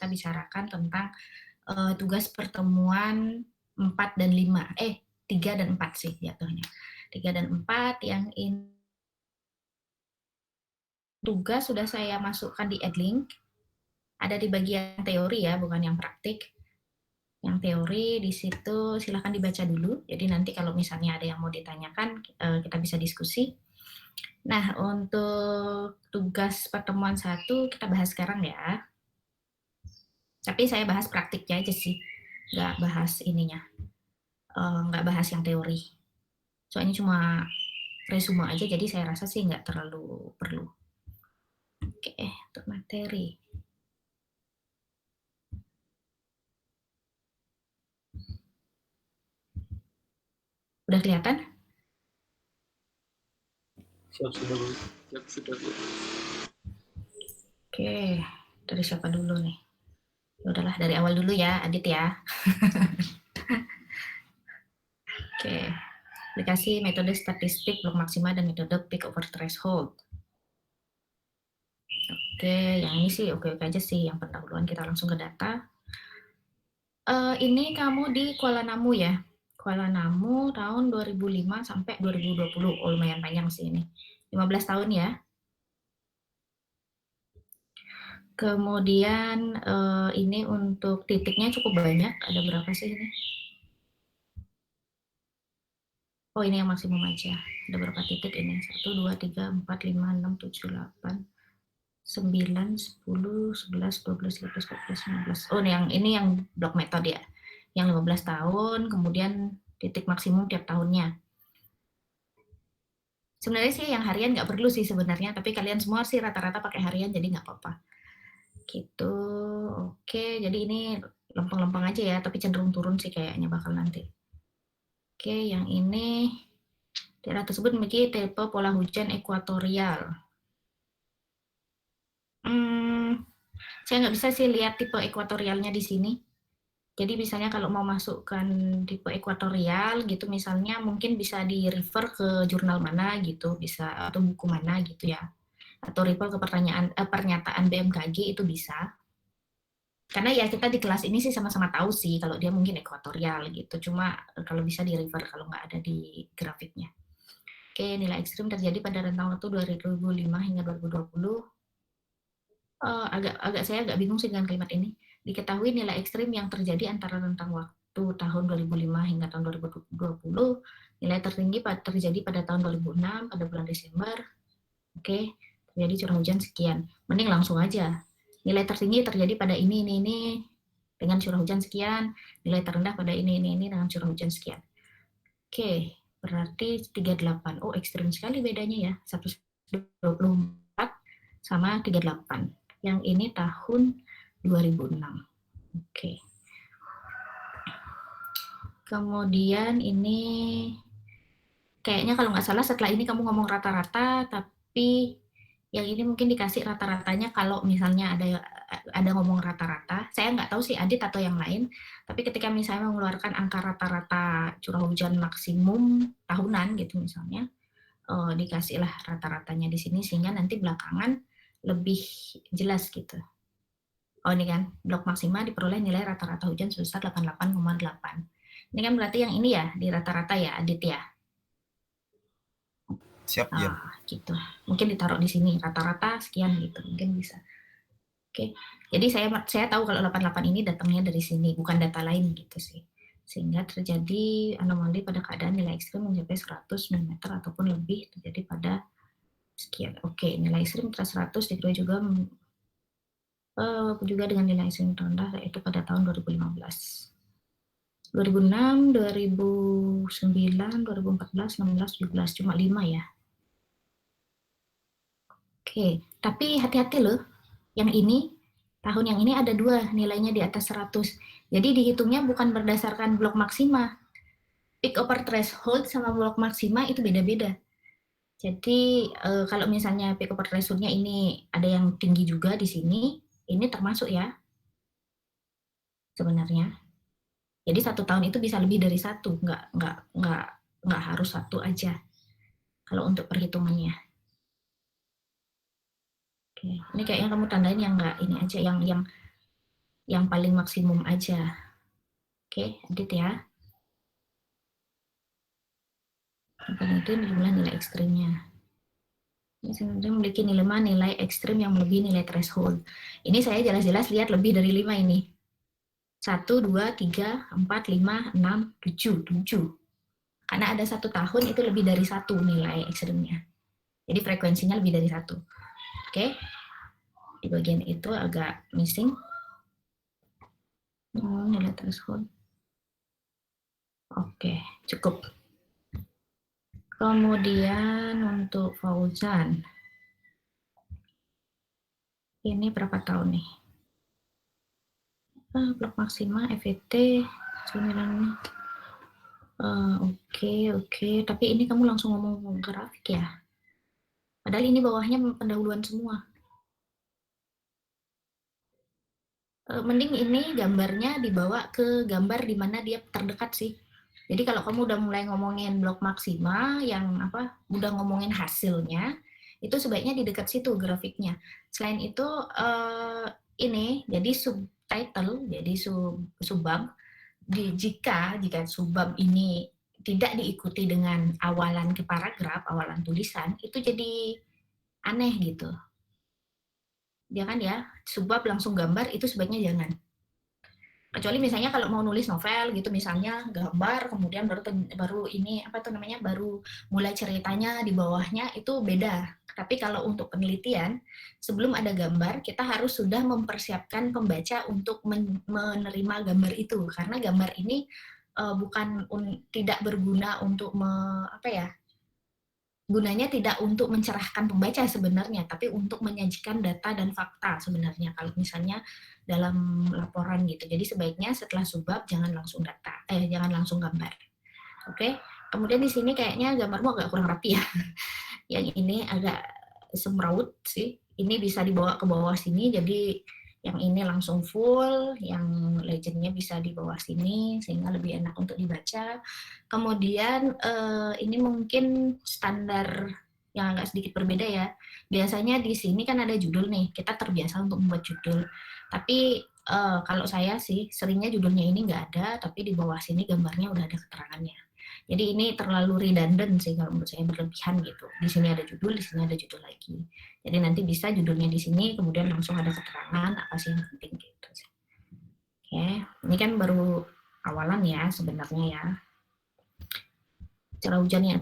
kita bicarakan tentang tugas pertemuan 4 dan 5, 3 dan 4 sih jatuhnya. 3 dan 4 yang ini tugas sudah saya masukkan di Edlink, ada di bagian teori ya, bukan yang praktik. Yang teori di situ silahkan dibaca dulu, jadi nanti kalau misalnya ada yang mau ditanyakan, kita bisa diskusi. Nah, untuk tugas pertemuan 1 kita bahas sekarang ya. Tapi saya bahas praktiknya aja sih, nggak bahas ininya, nggak bahas yang teori. Soalnya cuma resume aja, jadi saya rasa sih nggak terlalu perlu. Oke, untuk materi. Udah kelihatan? Siap, sudah, Bu. Siap, sudah, Bu. Oke, dari siapa dulu nih? Udahlah, dari awal dulu ya, Adit ya. Oke, aplikasi metode statistik blok maksima dan metode peak over threshold. Oke, yang ini sih oke-oke aja sih, yang pendahuluan kita langsung ke data. Ini kamu di Kuala Namu ya? Kuala Namu tahun 2005 sampai 2020, oh lumayan panjang sih ini. 15 tahun ya. Kemudian ini untuk titiknya cukup banyak, ada berapa sih ini? Oh ini yang maksimum aja, ada berapa titik ini? 1, 2, 3, 4, 5, 6, 7, 8, 9, 10, 11, 12, 13, 14, 15. Oh ini yang blok metode ya, yang 15 tahun, kemudian titik maksimum tiap tahunnya. Sebenarnya sih yang harian nggak perlu sih sebenarnya, tapi kalian semua sih rata-rata pakai harian, jadi nggak apa-apa. Gitu, oke, jadi ini lempeng-lempeng aja ya, tapi cenderung turun sih kayaknya bakal nanti. Oke, yang ini daerah tersebut memiliki tipe pola hujan ekuatorial. Saya nggak bisa sih lihat tipe ekuatorialnya di sini. Jadi misalnya kalau mau masukkan tipe ekuatorial gitu, misalnya mungkin bisa di refer ke jurnal mana gitu, bisa atau buku mana gitu ya, atau refer ke pernyataan BMKG itu bisa. Karena ya kita di kelas ini sih sama-sama tahu sih kalau dia mungkin ekuatorial gitu, cuma kalau bisa di refer kalau nggak ada di grafiknya. Oke, nilai ekstrim terjadi pada rentang waktu 2005 hingga 2020. Saya agak bingung sih dengan kalimat ini. Diketahui nilai ekstrim yang terjadi antara rentang waktu tahun 2005 hingga tahun 2020, nilai tertinggi terjadi pada tahun 2006 pada bulan Desember. Oke, terjadi curah hujan sekian. Mending langsung aja. Nilai tertinggi terjadi pada ini dengan curah hujan sekian, nilai terendah pada ini dengan curah hujan sekian. Oke, berarti 38. Oh, ekstrim sekali bedanya ya. 124 sama 38. Yang ini tahun 2006. Oke. Kemudian ini kayaknya kalau nggak salah setelah ini kamu ngomong rata-rata, tapi yang ini mungkin dikasih rata-ratanya kalau misalnya ada ngomong rata-rata. Saya nggak tahu sih Adit atau yang lain, tapi ketika misalnya mengeluarkan angka rata-rata curah hujan maksimum tahunan gitu misalnya, dikasihlah rata-ratanya di sini sehingga nanti belakangan lebih jelas gitu. Oh ini kan, blok maksima diperoleh nilai rata-rata hujan sebesar 88,8. Ini kan berarti yang ini ya, di rata-rata ya, Adit ya? Siap, ya. Gitu. Mungkin ditaruh di sini, rata-rata sekian gitu, mungkin bisa. Oke, jadi saya tahu kalau 88 ini datangnya dari sini, bukan data lain gitu sih. Sehingga terjadi anomali pada keadaan nilai ekstrim mencapai 100 mm ataupun lebih terjadi pada sekian. Oke, nilai ekstrim 100 dikira juga dengan nilai ekstrim terendah yaitu pada tahun 2015. 2006, 2009, 2014, 16, 17, cuma 5 ya. Oke, tapi hati-hati loh, yang ini, tahun yang ini ada 2 nilainya di atas 100. Jadi dihitungnya bukan berdasarkan blok maksima. Peak over threshold sama blok maksima itu beda-beda. Jadi kalau misalnya peak over thresholdnya ini ada yang tinggi juga di sini, ini termasuk ya sebenarnya. Jadi 1 tahun itu bisa lebih dari 1, nggak harus 1 aja kalau untuk perhitungannya. Oke, ini kayaknya kamu tandain yang nggak ini aja, yang yang paling maksimum aja. Oke, edit ya. Dan itu jumlah nilai ekstrimnya. Ini memiliki nilai ekstrim yang melebihi nilai threshold. Ini saya jelas-jelas lihat lebih dari 5 ini. 1, 2, 3, 4, 5, 6, 7. Karena ada 1 tahun itu lebih dari 1 nilai ekstrimnya. Jadi frekuensinya lebih dari 1. Oke. Di bagian itu agak missing. Nilai threshold. Oke, cukup. Kemudian untuk Fauzan. Ini berapa tahun nih? Blok maksima, FET, 9. Oke. Tapi ini kamu langsung ngomong grafik ya? Padahal ini bawahnya pendahuluan semua. Mending ini gambarnya dibawa ke gambar di mana dia terdekat sih. Jadi kalau kamu udah mulai ngomongin blok maksima, yang udah ngomongin hasilnya, itu sebaiknya di dekat situ grafiknya. Selain itu, ini jadi subtitle, jadi subbab. Jika subbab ini tidak diikuti dengan awalan ke paragraf, awalan tulisan, itu jadi aneh gitu. Jangan ya, subbab langsung gambar, itu sebaiknya jangan. Kecuali misalnya kalau mau nulis novel gitu, misalnya gambar kemudian baru ini baru mulai ceritanya di bawahnya, itu beda. Tapi kalau untuk penelitian, sebelum ada gambar kita harus sudah mempersiapkan pembaca untuk menerima gambar itu, karena gambar ini tidak berguna untuk gunanya tidak untuk mencerahkan pembaca sebenarnya, tapi untuk menyajikan data dan fakta sebenarnya kalau misalnya dalam laporan gitu. Jadi sebaiknya setelah subbab jangan langsung jangan langsung gambar. Oke. Kemudian di sini kayaknya gambarmu agak kurang rapi ya. Yang ini agak semraut sih. Ini bisa dibawa ke bawah sini, jadi yang ini langsung full, yang legendnya bisa di bawah sini sehingga lebih enak untuk dibaca. Kemudian ini mungkin standar yang agak sedikit berbeda ya. Biasanya di sini kan ada judul nih, kita terbiasa untuk membuat judul. Tapi kalau saya sih seringnya judulnya ini nggak ada, tapi di bawah sini gambarnya udah ada keterangannya. Jadi ini terlalu redundant sih kalau menurut saya, berlebihan gitu. Di sini ada judul, di sini ada judul lagi. Jadi nanti bisa judulnya di sini, kemudian langsung ada keterangan apa sih yang penting gitu. Oke, ini kan baru awalan ya sebenarnya ya. Curah hujan yang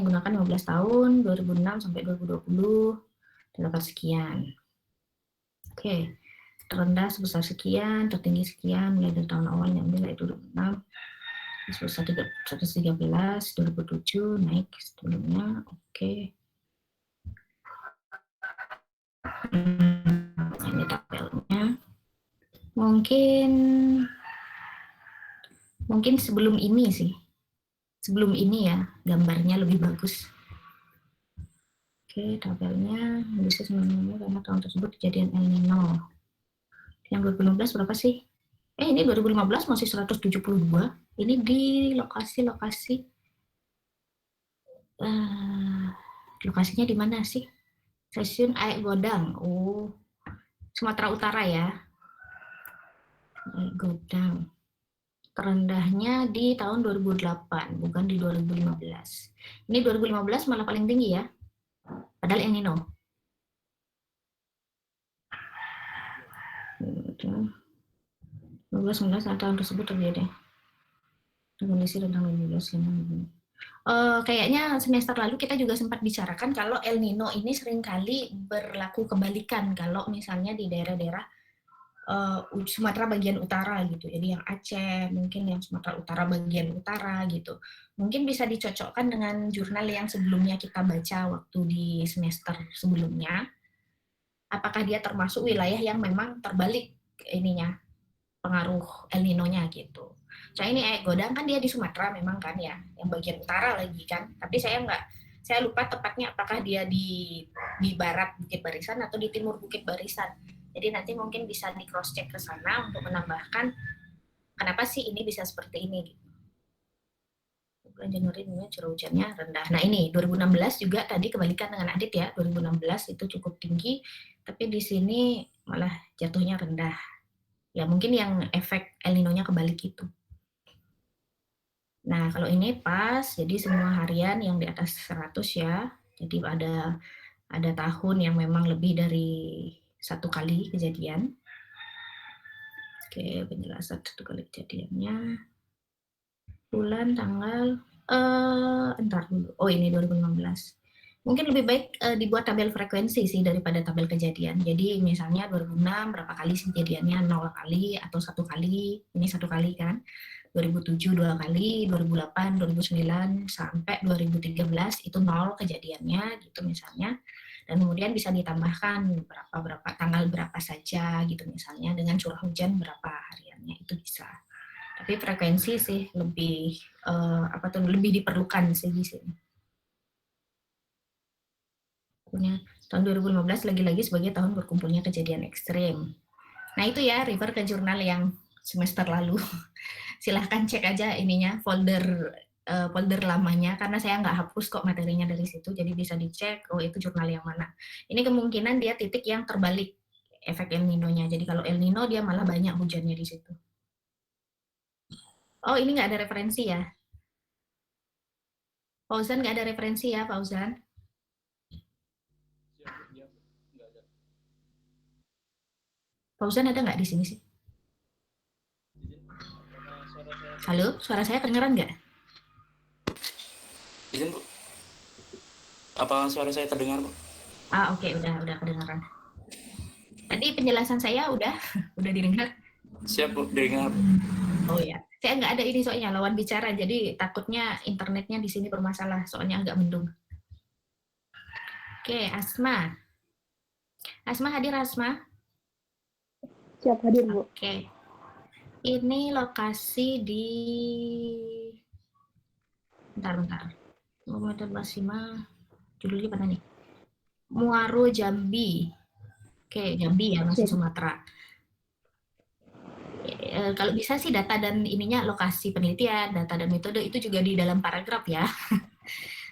gunakan 15 tahun, 2006 sampai 2020, dapat sekian. Oke, terendah sebesar sekian, tertinggi sekian, mulai dari tahun awal yang mulai 2006, sebesar 113, 2007, naik sebelumnya, oke. Ini tabelnya. Mungkin sebelum ini sih. Sebelum ini ya, gambarnya lebih bagus. Oke, tabelnya bisa sebenarnya karena tahun tersebut kejadian El Nino. Yang 2015 berapa sih? Ini 2015 masih 172. Ini di lokasi-lokasi. Lokasinya di mana sih? Stasiun Aek Godang. Oh, Sumatera Utara ya. Aek Godang. Terendahnya di tahun 2008, bukan di 2015. Ini 2015 malah paling tinggi ya. Padahal El Nino. 2019 tahun tersebut terjadi. Kondisi tentang 2015 ini. Kayaknya semester lalu kita juga sempat bicarakan kalau El Nino ini seringkali berlaku kebalikan kalau misalnya di daerah-daerah Sumatera bagian utara gitu. Jadi yang Aceh, mungkin yang Sumatera Utara bagian utara gitu. Mungkin bisa dicocokkan dengan jurnal yang sebelumnya kita baca waktu di semester sebelumnya. Apakah dia termasuk wilayah yang memang terbalik ininya, pengaruh El Nino-nya gitu. Soalnya ini Aek Godang kan dia di Sumatera memang kan ya, yang bagian utara lagi kan. Tapi saya lupa tepatnya apakah dia di barat Bukit Barisan atau di timur Bukit Barisan. Jadi nanti mungkin bisa di cross check ke sana untuk menambahkan kenapa sih ini bisa seperti ini gitu. Bulan Januari ini curah hujannya rendah. Nah ini 2016 juga tadi kebalikan dengan Adit ya, 2016 itu cukup tinggi, tapi di sini malah jatuhnya rendah. Ya mungkin yang efek El Nino-nya kebalik gitu. Nah, kalau ini pas, jadi semua harian yang di atas 100 ya. Jadi ada tahun yang memang lebih dari 1 kali kejadian. Oke, penjelasan 1 kali kejadiannya. Bulan, tanggal, entar dulu. Oh, ini 2015. Mungkin lebih baik dibuat tabel frekuensi sih daripada tabel kejadian. Jadi misalnya 2006 berapa kali sih kejadiannya, 0 kali atau 1 kali, ini 1 kali kan. 2007 2 kali, 2008, 2009 sampai 2013 itu 0 kejadiannya gitu misalnya. Dan kemudian bisa ditambahkan berapa tanggal berapa saja gitu misalnya dengan curah hujan berapa hariannya itu bisa. Tapi frekuensi sih lebih lebih diperlukan sih di sini. Tahun 2015 lagi-lagi sebagai tahun berkumpulnya kejadian ekstrim. Nah itu ya, refer ke jurnal yang semester lalu. Silahkan cek aja ininya, folder lamanya, karena saya nggak hapus kok materinya dari situ, jadi bisa dicek, oh itu jurnal yang mana. Ini kemungkinan dia titik yang terbalik, efek El Nino-nya. Jadi kalau El Nino dia malah banyak hujannya di situ. Oh ini nggak ada referensi ya? Fauzan nggak ada referensi ya, Fauzan? Fauzan ada nggak di sini sih? Halo, suara saya kedengeran nggak? Izin Bu, apa suara saya terdengar Bu? Oke, udah kedengeran. Tadi penjelasan saya udah didengar? Siap Bu, dengar. Oh ya, saya nggak ada ini soalnya lawan bicara, jadi takutnya internetnya di sini bermasalah, soalnya agak mendung. Oke, Asma. Asma hadir, Asma? Siap hadir, Bu. Oke. Ini lokasi di... Bentar. Metode Basima, judulnya apa nih? Muaro Jambi. Oke, Jambi ya, masih Sumatera. Kalau bisa sih data dan ininya lokasi penelitian, data dan metode itu juga di dalam paragraf ya.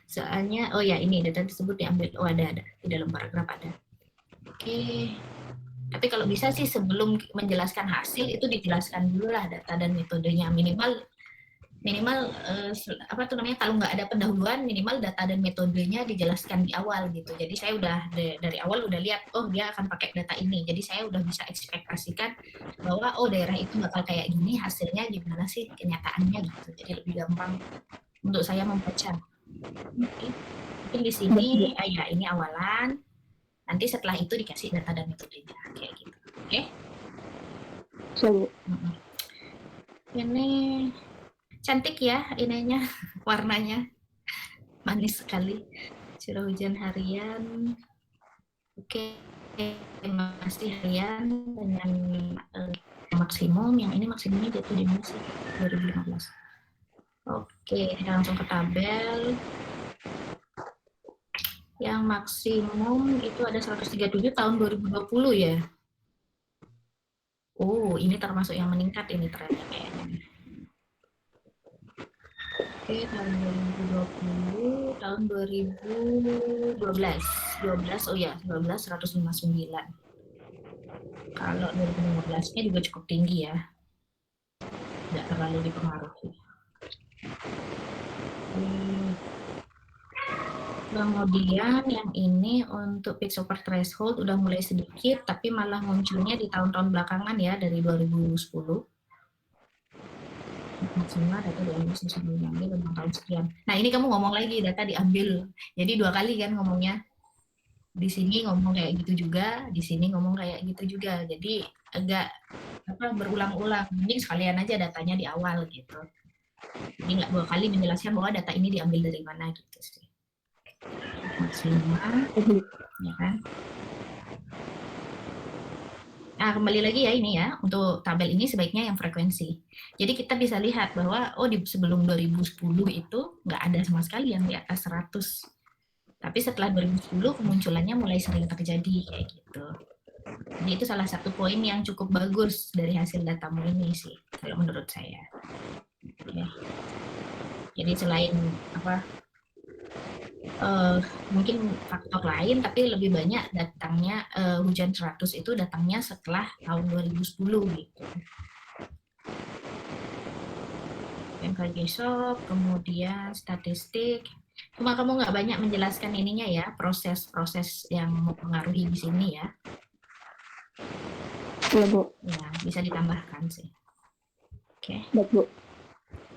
Soalnya, oh ya ini data tersebut diambil, oh ada di dalam paragraf ada. Oke. Tapi kalau bisa sih sebelum menjelaskan hasil itu dijelaskan dulu lah data dan metodenya, minimal kalau nggak ada pendahuluan minimal data dan metodenya dijelaskan di awal gitu. Jadi saya udah dari awal udah lihat oh dia akan pakai data ini. Jadi saya udah bisa ekspektasikan bahwa oh daerah itu bakal kayak gini, hasilnya gimana sih kenyataannya gitu. Jadi lebih gampang untuk saya membaca. Oke. Mungkin di sini ya ini awalan. Nanti setelah itu dikasih data dan metodenya kayak gitu. Oke? So. Ini cantik ya ininya, warnanya manis sekali. Curah hujan harian. Oke, masih harian dengan maksimum. Yang ini maksimumnya jatuh di mana sih? 2015. Oke, kita langsung ke tabel. Yang maksimum itu ada 137 tahun 2020 ya. Oh, ini termasuk yang meningkat ini trennya kayaknya. Oke, tahun 2020, tahun 2012. 12, oh ya, 12 159. Kalau 2015-nya juga cukup tinggi ya. Tidak terlalu dipengaruhi. Kemudian yang ini untuk peak super threshold udah mulai sedikit, tapi malah munculnya di tahun-tahun belakangan ya, dari 2010. Maksimal data diambil sebelumnya tentang tahun sekian. Nah ini kamu ngomong lagi data diambil, jadi 2 kali kan ngomongnya. Di sini ngomong kayak gitu juga, di sini ngomong kayak gitu juga. Jadi agak berulang-ulang. Mending sekalian aja datanya di awal gitu. Jadi nggak 2 kali menjelaskan bahwa data ini diambil dari mana gitu sih. Maksimal, ya kan? Nah, kembali lagi ya ini ya, untuk tabel ini sebaiknya yang frekuensi. Jadi kita bisa lihat bahwa, oh di sebelum 2010 itu nggak ada sama sekali yang di atas 100. Tapi setelah 2010 kemunculannya mulai sering terjadi kayak gitu. Jadi itu salah satu poin yang cukup bagus dari hasil datamu ini sih, kalau menurut saya. Ya. Jadi selain Mungkin faktor lain, tapi lebih banyak datangnya hujan 100 itu datangnya setelah tahun 2010 gitu. BMKG Shock, kemudian statistik. Cuma kamu nggak banyak menjelaskan ininya ya, proses-proses yang mempengaruhi di sini ya. Iya, Bu. Ya, bisa ditambahkan sih. Oke. Baik, Bu.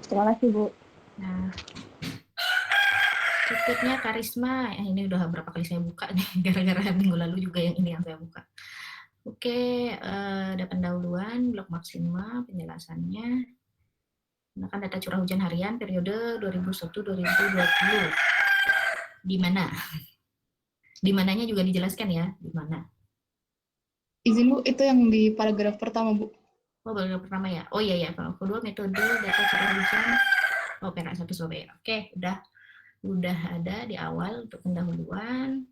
Terima kasih, Bu. Nah, berikutnya karisma. Ini udah berapa kali saya buka nih, gara-gara minggu lalu juga yang ini yang saya buka. Oke, ada pendahuluan, blok maksima, penjelasannya. Gunakan data curah hujan harian periode 2001-2020. Di mana? Di mananya juga dijelaskan ya, di mana. Izin Bu, itu yang di paragraf pertama Bu. Oh, baru pertama ya. Oh iya ya, kalau kedua metode data curah hujan. Oh, perak 1 Surabaya. Oke, udah ada di awal untuk pendahuluan.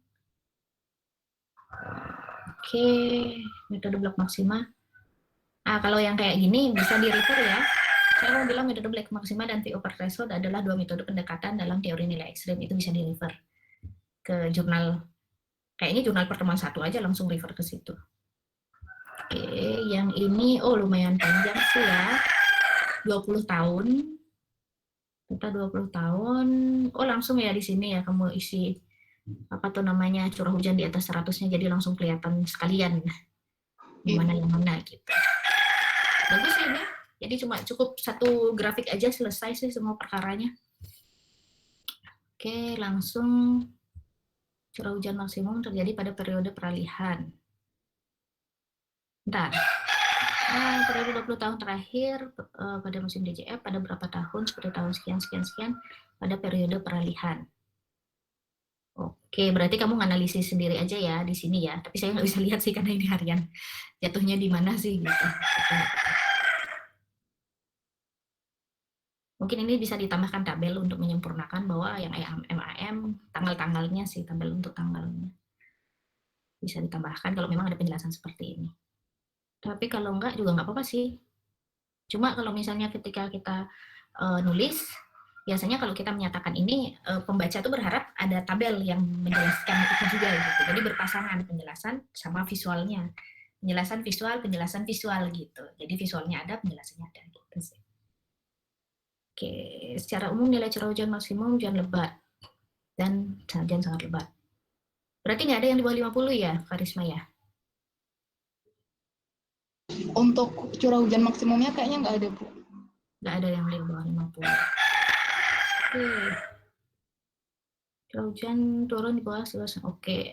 Oke, metode blok maksima. Kalau yang kayak gini bisa di-refer ya. Saya mau bilang metode blok maksima dan VO per threshold adalah dua metode pendekatan dalam teori nilai ekstrim. Itu bisa di-refer ke jurnal. Kayaknya jurnal pertemuan 1 aja langsung refer ke situ. Oke, yang ini lumayan panjang sih ya. 20 tahun. Kita 20 tahun. Langsung ya di sini ya kamu isi apa tuh namanya curah hujan di atas 100-nya, jadi langsung kelihatan sekalian yang mana gitu. Bagus ya ini. Jadi cuma cukup satu grafik aja selesai sih semua perkaranya. Oke, langsung curah hujan maksimum terjadi pada periode peralihan. Bentar. Periode 20 tahun terakhir pada musim DJF pada berapa tahun seperti tahun sekian pada periode peralihan. Oke, berarti kamu nganalisis sendiri aja ya di sini ya. Tapi saya nggak bisa lihat sih karena ini harian. Jatuhnya di mana sih gitu. Mungkin ini bisa ditambahkan tabel untuk menyempurnakan bahwa yang MAM tanggal-tanggalnya sih, tabel untuk tanggalnya. Bisa ditambahkan kalau memang ada penjelasan seperti ini. Tapi kalau enggak juga nggak apa-apa sih. Cuma kalau misalnya ketika kita nulis, biasanya kalau kita menyatakan ini, pembaca tuh berharap ada tabel yang menjelaskan itu juga gitu. Jadi berpasangan penjelasan sama visualnya. Penjelasan visual gitu. Jadi visualnya ada, penjelasannya ada gitu sih. Oke, secara umum nilai curah hujan maksimum hujan lebat dan hujan sangat lebat. Berarti nggak ada yang di bawah 50 ya, Karisma ya? Untuk curah hujan maksimumnya kayaknya nggak ada Bu. Nggak ada yang di bawah 50. Oke. Curah hujan turun di bawah 100. Oke.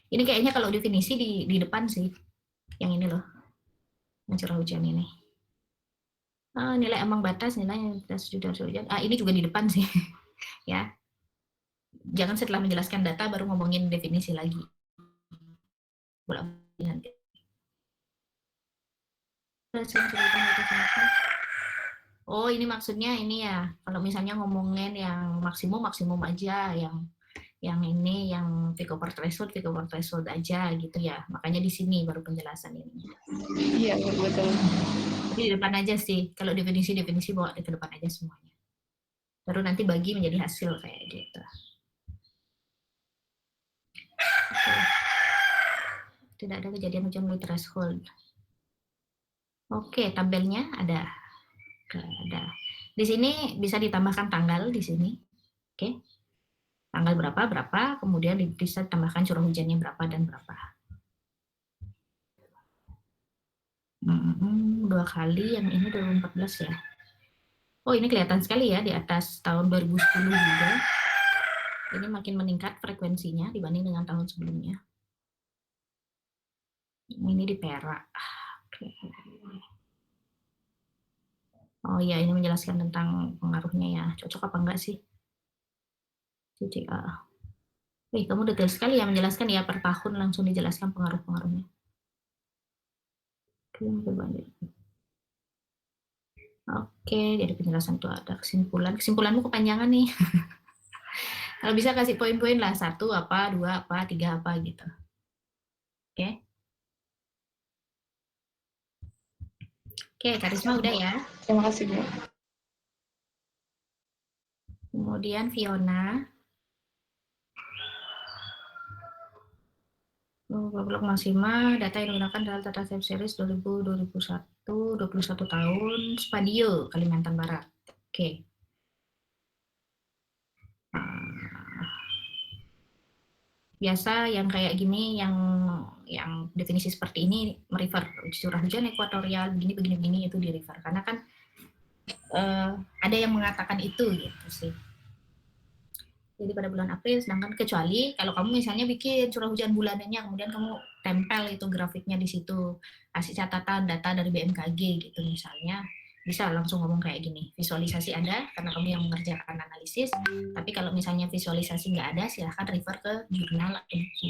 Ini kayaknya kalau definisi di depan sih. Yang ini loh. Yang curah hujan ini. Nilai ambang batas, nilai curah hujan. Ini juga di depan sih. Ya. Jangan setelah menjelaskan data baru ngomongin definisi lagi. Nanti. Oh, ini maksudnya ini ya. Kalau misalnya ngomongin yang maksimum aja, yang ini yang Vico per threshold aja gitu ya. Makanya di sini baru penjelasan ini. Iya, betul. Jadi di depan aja sih. Kalau definisi bawa ke depan aja semuanya. Baru nanti bagi menjadi hasil kayak gitu. Oke. Tidak ada kejadian hujan melalui threshold. Oke, tabelnya ada. Di sini bisa ditambahkan tanggal di sini. Oke. Tanggal berapa, kemudian bisa ditambahkan curah hujannya berapa dan berapa. 2 kali, yang ini 2014 ya. Oh, ini kelihatan sekali ya di atas tahun 2010 juga. Ini makin meningkat frekuensinya dibanding dengan tahun sebelumnya. Ini di perak. Oke. Oh iya, ini menjelaskan tentang pengaruhnya ya. Cocok apa enggak sih? CCA. Kamu detail sekali ya menjelaskan ya, per tahun langsung dijelaskan pengaruh-pengaruhnya. Oke, jadi penjelasan itu ada kesimpulan. Kesimpulanmu kepanjangan nih. Kalau bisa kasih poin-poin lah, 1 apa, 2 apa, 3 apa gitu. Oke. Oke, Karisma udah ya. Terima kasih Bu. Kemudian Fiona. Blok Maxima, data yang digunakan adalah data time series 2000-2001, 21 tahun, Spadio, Kalimantan Barat. Oke. Biasa yang kayak gini, yang definisi seperti ini merefer curah hujan ekuatorial, begini itu di refer. Karena kan ada yang mengatakan itu gitu sih. Jadi pada bulan April, sedangkan kecuali kalau kamu misalnya bikin curah hujan bulanannya, kemudian kamu tempel itu grafiknya di situ, kasih catatan data dari BMKG gitu misalnya, bisa langsung ngomong kayak gini. Visualisasi ada karena kamu yang mengerjakan analisis, tapi kalau misalnya visualisasi nggak ada, silahkan refer ke jurnal atau buku.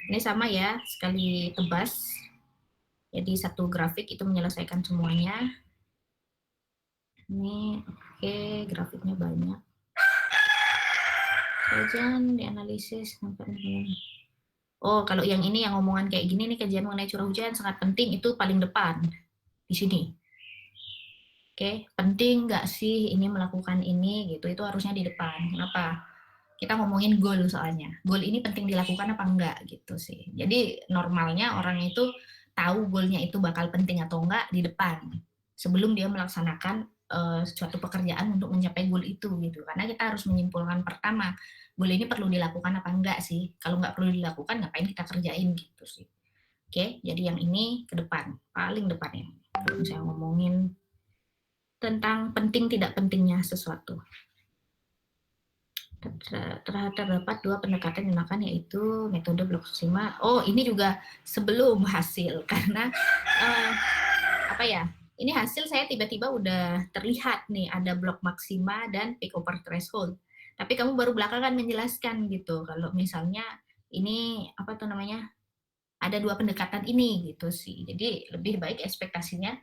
Ini sama ya, sekali tebas. Jadi satu grafik itu menyelesaikan semuanya. Ini oke, grafiknya banyak. Kajian dianalisis sampai. Oh, kalau yang ini yang ngomongan kayak gini nih, kajian mengenai curah hujan sangat penting, itu paling depan di sini. Oke, penting nggak sih ini melakukan ini gitu? Itu harusnya di depan. Kenapa? Kita ngomongin goal soalnya. Goal ini penting dilakukan apa enggak gitu sih. Jadi normalnya orang itu tahu goalnya itu bakal penting atau enggak di depan sebelum dia melaksanakan suatu pekerjaan untuk mencapai goal itu gitu. Karena kita harus menyimpulkan pertama, goal ini perlu dilakukan apa enggak sih? Kalau enggak perlu dilakukan, ngapain kita kerjain gitu sih. Oke, jadi yang ini ke depan, paling depan ya. Kalau misalnya ngomongin tentang penting tidak pentingnya sesuatu. Terdapat dua pendekatan yang digunakan, yaitu metode blok Maxima. Oh, ini juga sebelum hasil karena apa ya? Ini hasil saya tiba-tiba udah terlihat nih ada blok Maxima dan peak over threshold. Tapi kamu baru belakangan menjelaskan gitu. Kalau misalnya ini apa tuh namanya? Ada dua pendekatan ini gitu sih. Jadi lebih baik ekspektasinya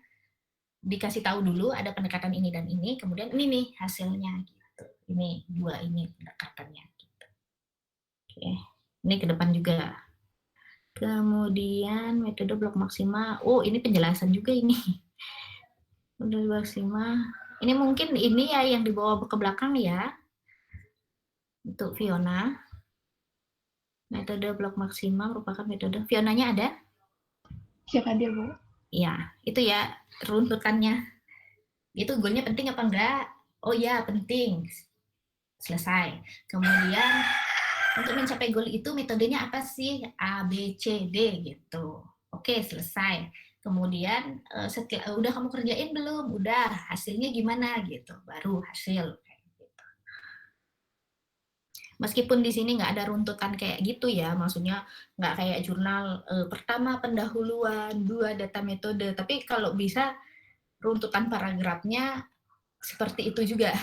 dikasih tahu dulu ada pendekatan ini dan ini, kemudian ini nih hasilnya gitu. Ini dua ini pendekatannya gitu. Oke. Ini ke depan juga. Kemudian metode blok Maxima. Oh, ini penjelasan juga ini. Metode blok Maxima. Ini mungkin ini ya yang dibawa ke belakang ya. Untuk Fiona. Metode blok Maxima merupakan metode. Fionanya ada? Siapa dia, Bu? Ya, itu ya runtutannya. Itu goalnya penting apa enggak? Oh ya, penting. Selesai. Kemudian untuk mencapai goal itu metodenya apa sih? A, B, C, D gitu. Oke, selesai. Kemudian setelah udah kamu kerjain belum? Udah, hasilnya gimana gitu. Baru hasil. Meskipun di sini nggak ada runtutan kayak gitu ya, maksudnya nggak kayak jurnal pertama pendahuluan, 2 data metode, tapi kalau bisa runtutan paragrafnya seperti itu juga.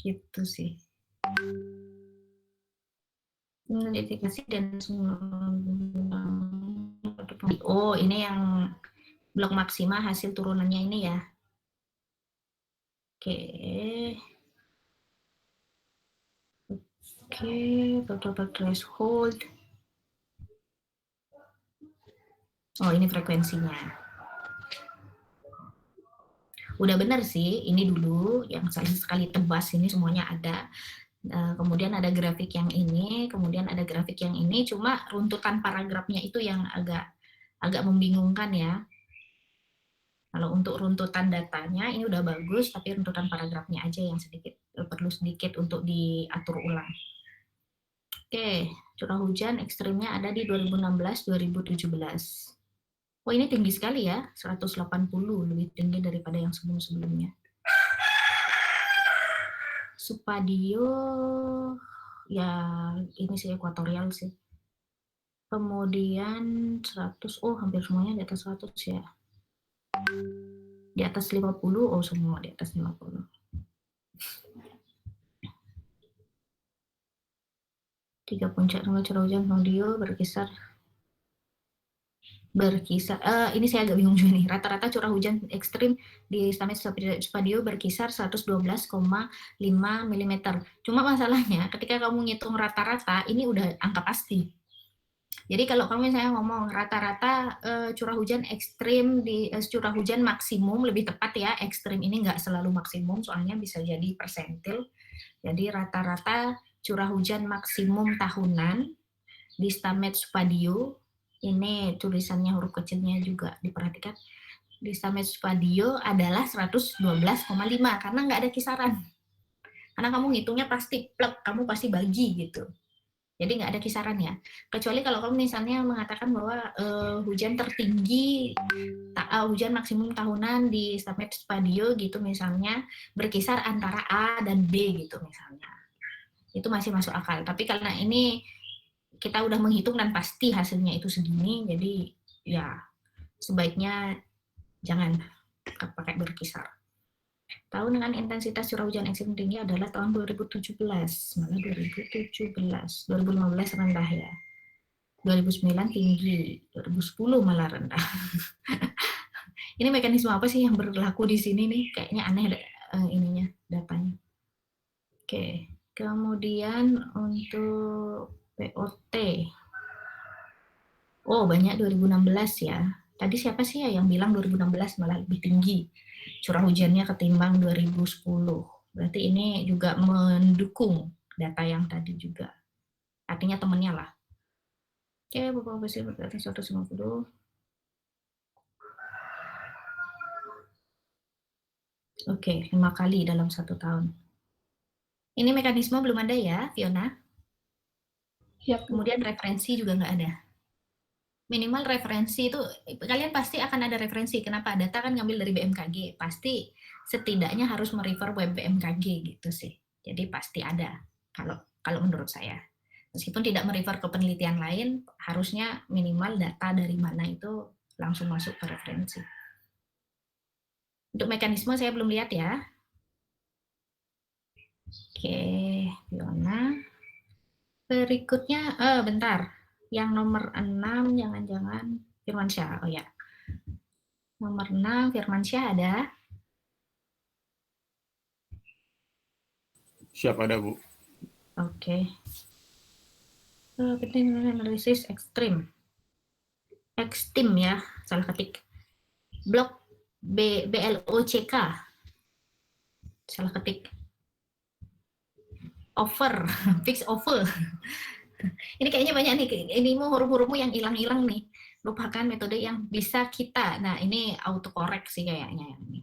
Gitu sih. Identifikasi dan oh, ini yang blok Maxima hasil turunannya ini ya. Oke. Oke, total threshold. Oh, ini frekuensinya. Udah benar sih, ini dulu yang sekali tebas ini semuanya ada. Kemudian ada grafik yang ini, kemudian ada grafik yang ini, cuma runtutan paragrafnya itu yang agak membingungkan ya. Kalau untuk runtutan datanya ini udah bagus, tapi runtutan paragrafnya aja yang perlu sedikit untuk diatur ulang. Oke, curah hujan ekstrimnya ada di 2016-2017. Oh, ini tinggi sekali ya, 180, lebih tinggi daripada yang sebelum-sebelumnya. Spadio, ya ini sih ekuatorial sih. Kemudian 100, oh hampir semuanya di atas 100 ya. Di atas 50, oh semua di atas 50. Tiga puncak sama curah hujan Spadio berkisar ini saya agak bingung juga nih. Rata-rata curah hujan ekstrim di Spadio berkisar 112,5 mm. Cuma masalahnya ketika kamu ngitung rata-rata ini udah angka pasti. Jadi kalau kamu misalnya ngomong rata-rata curah hujan ekstrim curah hujan maksimum lebih tepat ya, ekstrim ini nggak selalu maksimum soalnya bisa jadi persentil. Jadi rata-rata curah hujan maksimum tahunan di Stamed Spadio, ini tulisannya huruf kecilnya juga diperhatikan, di Stamed Spadio adalah 112,5 karena nggak ada kisaran. Karena kamu ngitungnya pasti plek, kamu pasti bagi gitu. Jadi nggak ada kisaran ya. Kecuali kalau kamu misalnya mengatakan bahwa hujan tertinggi, hujan maksimum tahunan di Stamed Spadio gitu misalnya berkisar antara A dan B gitu misalnya. Itu masih masuk akal. Tapi karena ini kita udah menghitung dan pasti hasilnya itu segini, jadi ya sebaiknya jangan pakai berkisar. Tahun dengan intensitas curah hujan ekstrim tinggi adalah tahun 2017, malah 2017, 2015 rendah ya, 2009 tinggi, 2010 malah rendah. Ini mekanisme apa sih yang berlaku di sini nih? Kayaknya aneh ininya datanya. Oke, kemudian untuk POT. Oh, banyak 2016 ya. Tadi siapa sih ya yang bilang 2016 malah lebih tinggi curah hujannya ketimbang 2010. Berarti ini juga mendukung data yang tadi juga. Artinya temennya lah. Oke, beberapa besar berarti 150. Oke, 5 kali dalam 1 tahun. Ini mekanisme belum ada ya, Fiona? Siap, Bu. Kemudian referensi juga nggak ada. Minimal referensi itu, kalian pasti akan ada referensi. Kenapa? Data kan ngambil dari BMKG. Pasti setidaknya harus merefer web BMKG gitu sih. Jadi pasti ada, kalau menurut saya. Meskipun tidak merefer ke penelitian lain, harusnya minimal data dari mana itu langsung masuk ke referensi. Untuk mekanisme saya belum lihat ya. Oke, Fiona. Berikutnya, bentar. Yang nomor 6, jangan-jangan Firmansyah. Oh ya. Nomor 6, Firmansyah ada. Siap, ada Bu. Oke. Penting analisis ekstrim. Ekstrim ya, salah ketik. Blok BLOCK. Salah ketik. Over, fix over. Ini kayaknya banyak nih, ini mau huruf-hurufmu yang hilang-hilang nih. Lupakan metode yang bisa kita. Nah, ini autocorrect sih kayaknya ini.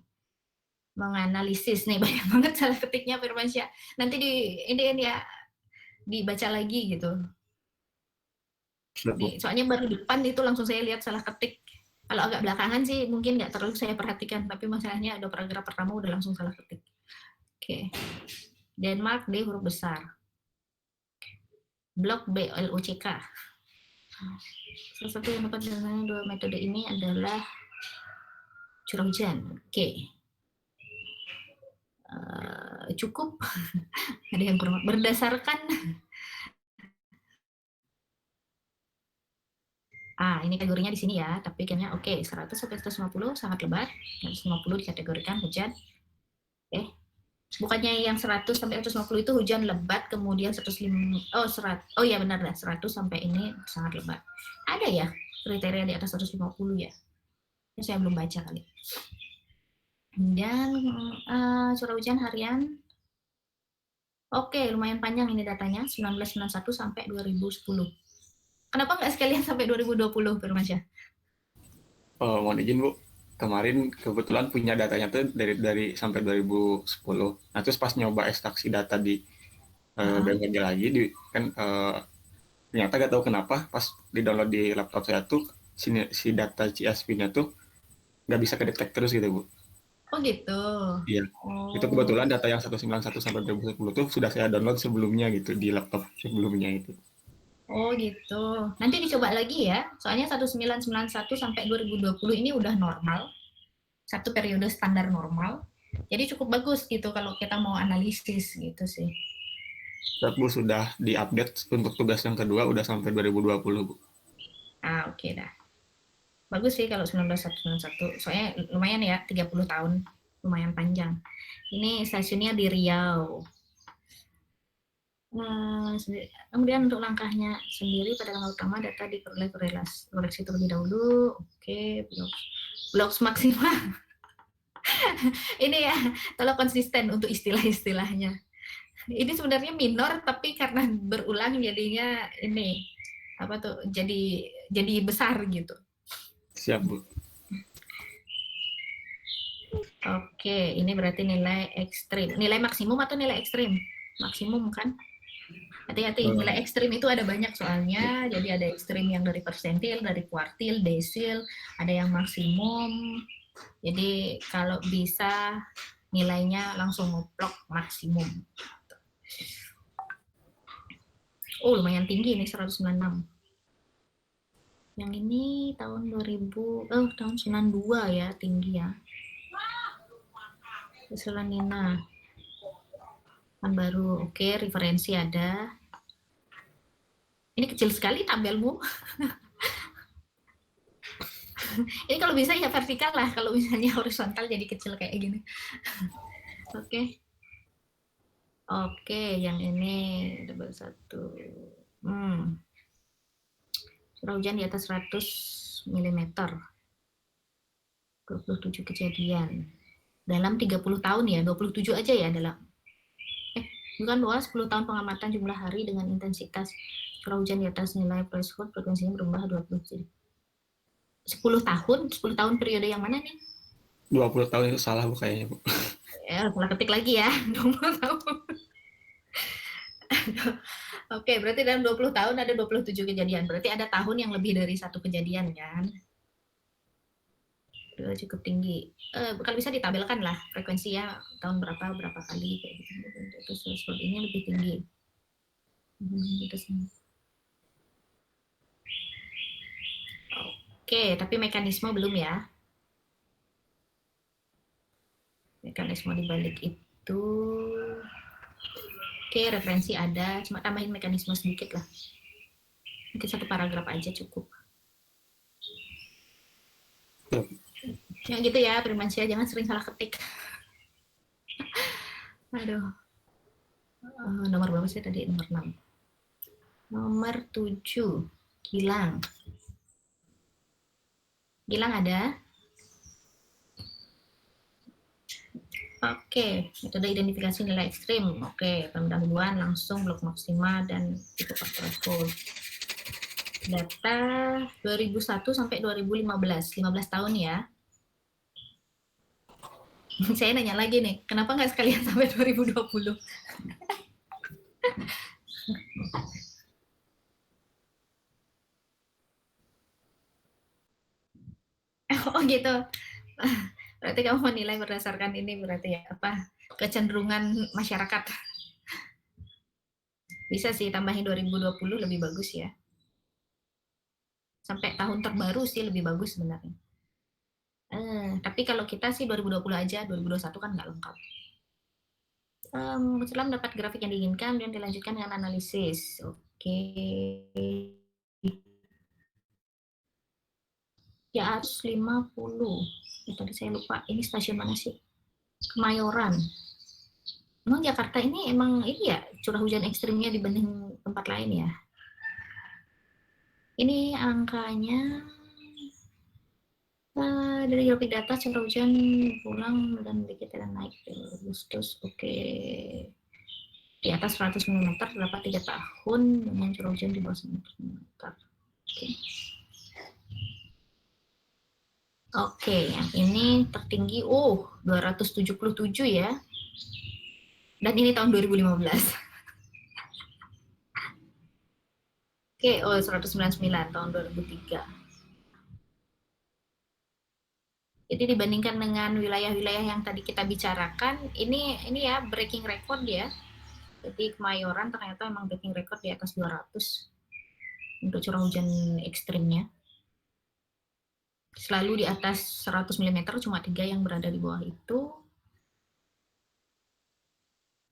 Menganalisis nih, banyak banget salah ketiknya Firmansyah. Nanti ini ya dibaca lagi gitu. Soalnya baru depan itu langsung saya lihat salah ketik. Kalau agak belakangan sih mungkin nggak terlalu saya perhatikan, tapi masalahnya ada paragraf pertama udah langsung salah ketik. Oke. Denmark D huruf besar. Blok BLOCK. Salah satu yang dapat dengan dua metode ini adalah curah hujan. Oke. Cukup. Ada yang kurang. Berdasarkan ini kategorinya di sini ya, tapi kayaknya oke, 100 sampai 150 sangat lebat, 150 dikategorikan hujan. Oke. Bukannya yang 100 sampai 150 itu hujan lebat, kemudian 100, oh ya benar lah, 100 sampai ini sangat lebat. Ada ya kriteria di atas 150 ya? Ini saya belum baca kali. Dan curah hujan harian, oke, lumayan panjang ini datanya, 1991 sampai 2010. Kenapa nggak sekalian sampai 2020, Firmansyah? Mohon izin Bu, kemarin kebetulan punya datanya tuh dari sampai 2010. Nah terus pas nyoba ekstraksi data di BMKG lagi, ternyata gak tahu kenapa pas di download di laptop saya tuh si data CSV-nya tuh nggak bisa kedetek terus gitu Bu. Oh gitu. Iya. Itu kebetulan data yang 191 sampai 2010 tuh sudah saya download sebelumnya gitu di laptop sebelumnya itu. Oh gitu. Nanti dicoba lagi ya. Soalnya 1991 sampai 2020 ini udah normal. Satu periode standar normal. Jadi cukup bagus gitu kalau kita mau analisis gitu sih. Bu, sudah diupdate untuk tugas yang kedua udah sampai 2020 Bu. Oke dah. Bagus sih kalau 1991. Soalnya lumayan ya, 30 tahun. Lumayan panjang. Ini stasiunnya di Riau. Kemudian untuk langkahnya sendiri pada langkah utama data diperoleh koreksi terlebih dahulu. Oke, blocks maksimal. Ini ya, kalau konsisten untuk istilah-istilahnya. Ini sebenarnya minor tapi karena berulang jadinya ini apa tuh jadi besar gitu. Siap, Bu. Oke, ini berarti nilai ekstrim. Nilai maksimum atau nilai ekstrim? Maksimum kan? Hati-hati, nilai ekstrim itu ada banyak soalnya. Jadi ada ekstrim yang dari persentil, dari kuartil, desil, ada yang maksimum. Jadi kalau bisa nilainya langsung ngeplok maksimum. Oh, lumayan tinggi nih 196. Yang ini tahun 2000, tahun 92 ya, tinggi ya. Selanina. Kan baru, oke, referensi ada. Ini kecil sekali tabelmu. Ini kalau bisa ya vertikal lah, kalau misalnya horizontal jadi kecil kayak gini. Oke. Oke, yang ini double 1. Curah hujan di atas 100 mm. 27 kejadian. Dalam 30 tahun ya, 27 aja ya dalam. Bukan bahwa 10 tahun pengamatan jumlah hari dengan intensitas curah hujan di atas nilai threshold frekuensinya berubah 20 10 tahun periode yang mana nih? 20 tahun itu salah, Bu, kayaknya, Bu. Ya, salah ketik lagi ya. 20 tahun. Oke, berarti dalam 20 tahun ada 27 kejadian. Berarti ada tahun yang lebih dari satu kejadian kan? Cukup tinggi. Kalau bisa ditabelkan lah frekuensinya tahun berapa kali kayak gitu. Terus threshold ini lebih tinggi. Gitu sih. Oke, tapi mekanisme belum ya. Mekanisme dibalik itu. Oke, referensi ada. Cuma tambahin mekanisme sedikit lah. Mungkin 1 paragraf aja cukup. Ya gitu ya, Primansyah. Jangan sering salah ketik. Aduh. Nomor berapa sih tadi? Nomor 6. Nomor 7. Gilang. Gilang ada? Oke, metode identifikasi nilai ekstrim. Oke, pendahuluan langsung blok maksimal dan tipe threshold. Data 2001 sampai 2015, 15 tahun ya. Saya nanya lagi nih, kenapa nggak sekalian sampai 2020? Oh gitu. Berarti kamu menilai berdasarkan ini berarti ya apa kecenderungan masyarakat. Bisa sih tambahin 2020 lebih bagus ya. Sampai tahun terbaru sih lebih bagus sebenarnya. Tapi kalau kita sih 2020 aja, 2021 kan nggak lengkap. Setelah mendapat grafik yang diinginkan, dan dilanjutkan dengan analisis. Oke. Ya, 150. Tadi saya lupa, ini stasiun mana sih? Kemayoran. Emang Jakarta ini emang ini ya curah hujan ekstrimnya dibanding tempat lain ya? Ini angkanya dari grafik data curah hujan pulang dan dikit dan naik Agustus. Oke. Di atas 100 mm terdapat 3 tahun dengan curah hujan di bawah 100 mm. Oke. Oke, yang ini tertinggi 277 ya. Dan ini tahun 2015. Oke, 199 tahun 2003. Jadi dibandingkan dengan wilayah-wilayah yang tadi kita bicarakan, ini ya breaking record ya. Jadi Kemayoran ternyata memang breaking record di atas 200 untuk curah hujan ekstrimnya. Selalu di atas 100 mm, cuma 3 yang berada di bawah itu.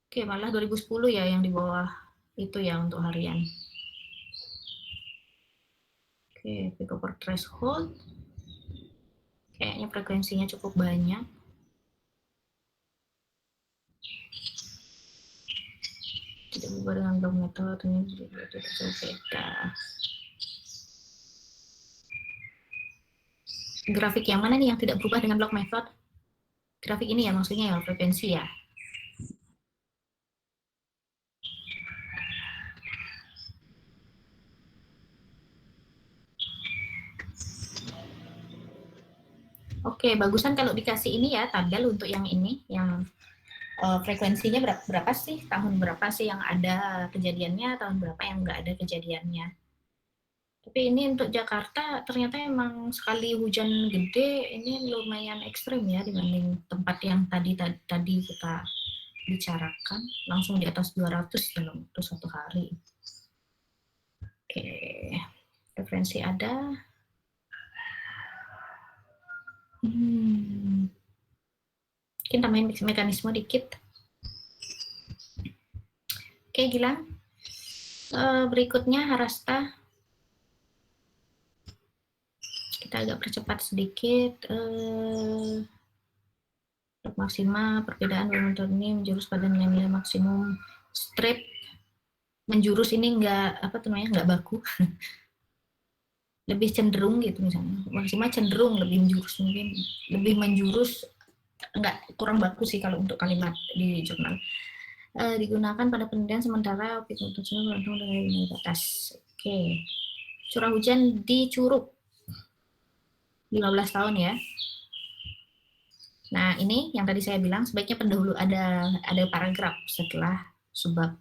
Oke, malah 2010 ya yang di bawah itu ya untuk harian. Oke, peak over threshold. Kayaknya frekuensinya cukup banyak. tidak berubah dengan blok metode, ini tidak jauh beda. Grafik yang mana nih yang tidak berubah dengan blok method? Grafik ini ya maksudnya ya, frekuensi ya. Oke, bagusan kalau dikasih ini ya, tabel untuk yang ini, yang frekuensinya berapa sih, tahun berapa sih yang ada kejadiannya, tahun berapa yang nggak ada kejadiannya. Tapi ini untuk Jakarta ternyata emang sekali hujan gede, ini lumayan ekstrim ya dibanding tempat yang tadi kita bicarakan, langsung di atas 200 dalam waktu satu hari. Oke, referensi ada. Mungkin tambahin mekanisme dikit. Oke, Gilang. Berikutnya Harasta. Kita agak percepat sedikit. Maksima, perbedaan momentum ini menjurus pada nilai maksimum strip. Menjurus ini nggak baku. Lebih cenderung gitu misalnya. Maksima cenderung lebih menjurus, mungkin lebih menjurus, kurang baku sih kalau untuk kalimat di jurnal. Digunakan pada penelitian sementara objek potensial bergantung dengan nilai batas. Oke. Curah hujan di Curug 15 tahun ya. Nah, ini yang tadi saya bilang sebaiknya pendahulu ada paragraf setelah subbab.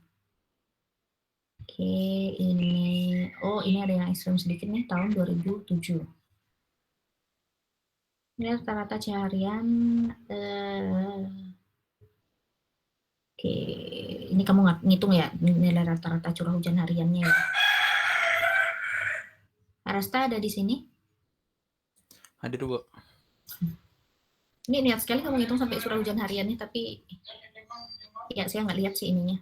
Oke, ini ada yang ekstrem sedikit nih, tahun 2007. Ini rata-rata harian. Oke, ini kamu ngitung ya nilai rata-rata curah hujan hariannya ya. Arasta ada di sini? Hadir, Bu. Ini niat sekali kamu ngitung sampai curah hujan hariannya, tapi ya saya nggak lihat sih ininya.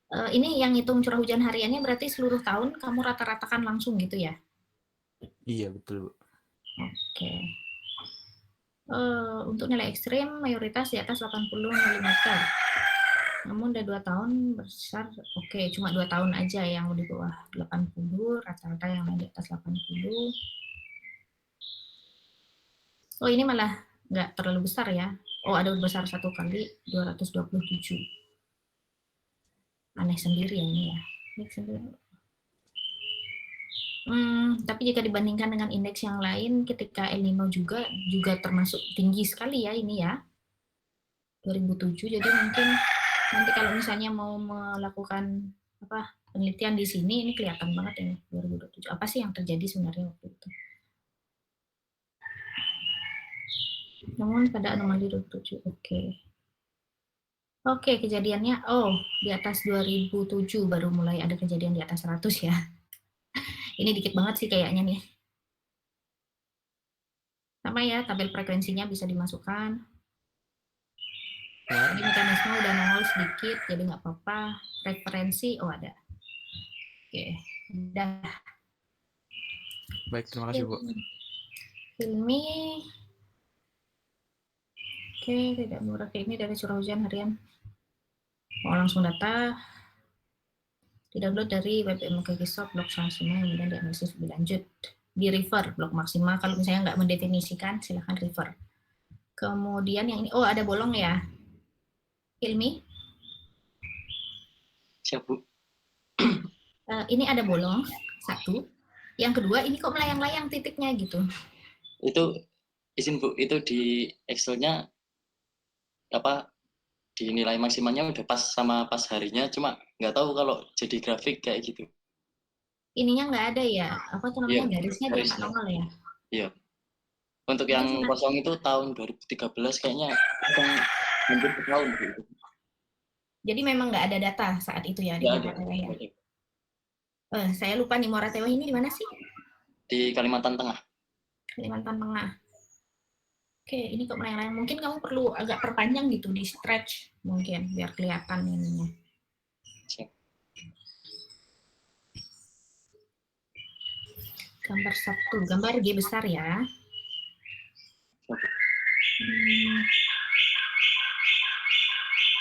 Ini yang ngitung curah hujan hariannya berarti seluruh tahun kamu rata-ratakan langsung gitu ya? Iya, betul, Bu. Oke. Untuk nilai ekstrim mayoritas di atas 80 mm. Namun udah 2 tahun besar, oke, cuma 2 tahun aja yang di bawah 80, rata-rata yang di atas 80. Oh, ini malah nggak terlalu besar ya. Oh, ada besar 1 kali, 227. Aneh sendiri ya ini ya. Tapi jika dibandingkan dengan indeks yang lain, ketika El Nino juga termasuk tinggi sekali ya ini ya. 2007, jadi mungkin nanti kalau misalnya mau melakukan penelitian di sini, ini kelihatan banget ini 2027. Apa sih yang terjadi sebenarnya waktu itu? Namun pada anomali 27, oke. Oke, kejadiannya, di atas 2007 baru mulai ada kejadian di atas 100 ya. Ini dikit banget sih kayaknya nih. Sama ya, tabel frekuensinya bisa dimasukkan. Ini mekanisme udah nongol sedikit, jadi nggak apa-apa. Referensi, ada. Oke, udah. Baik, terima kasih, Bu. Hilmi. Oke, tidak murah ini dari curah hujan harian. Mau langsung data. Di-download dari web MKGSOP, blog maksimal, kemudian dianalisis lebih lanjut. Di refer, blog maksimal. Kalau misalnya nggak mendefinisikan, silahkan refer. Kemudian yang ini, ada bolong ya. Hilmi? Siap, Bu. Ini ada bolong, 1. Yang kedua, ini kok melayang-layang titiknya gitu. Itu, izin Bu, itu di Excel-nya di nilai maksimalnya udah pas sama pas harinya, cuma nggak tahu kalau jadi grafik kayak gitu. Ininya nggak ada ya, apa tuh namanya, Iya, garisnya dia nggak nongol ya? Iya. Untuk yang kosong itu tahun 2013 kayaknya hampir setahun gitu. Jadi memang nggak ada data saat itu ya di Moratewah ya? Saya lupa nih, Moratewah ini di mana sih? Di Kalimantan Tengah. Kalimantan Tengah. Oke, ini kok melayang-layang. Mungkin kamu perlu agak perpanjang gitu, di stretch mungkin, biar kelihatan ininya. Gambar 1, gambar G besar ya.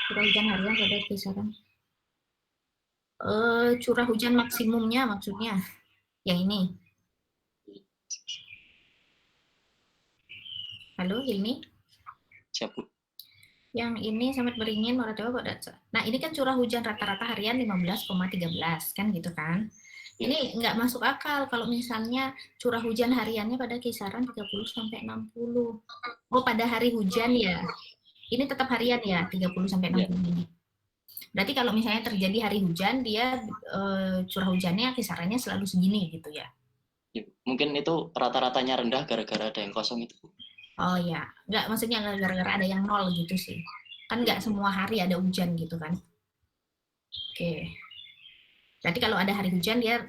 Curah hujan harian pada kisaran Curah hujan maksimumnya maksudnya. Yang ini. Halo, ini? Siap, Bu. Yang ini sangat beringin, Moratowa pada. Nah, ini kan curah hujan rata-rata harian 15,13 kan gitu kan. Ini nggak masuk akal kalau misalnya curah hujan hariannya pada kisaran 30 sampai 60. Oh, pada hari hujan ya. Ini tetap harian ya, 30 sampai 60 ini. Berarti kalau misalnya terjadi hari hujan, dia curah hujannya kisarannya selalu segini gitu ya. Mungkin itu rata-ratanya rendah gara-gara ada yang kosong itu. Oh ya, nggak maksudnya gara-gara ada yang nol gitu sih. Kan nggak semua hari ada hujan gitu kan. Oke. Berarti kalau ada hari hujan dia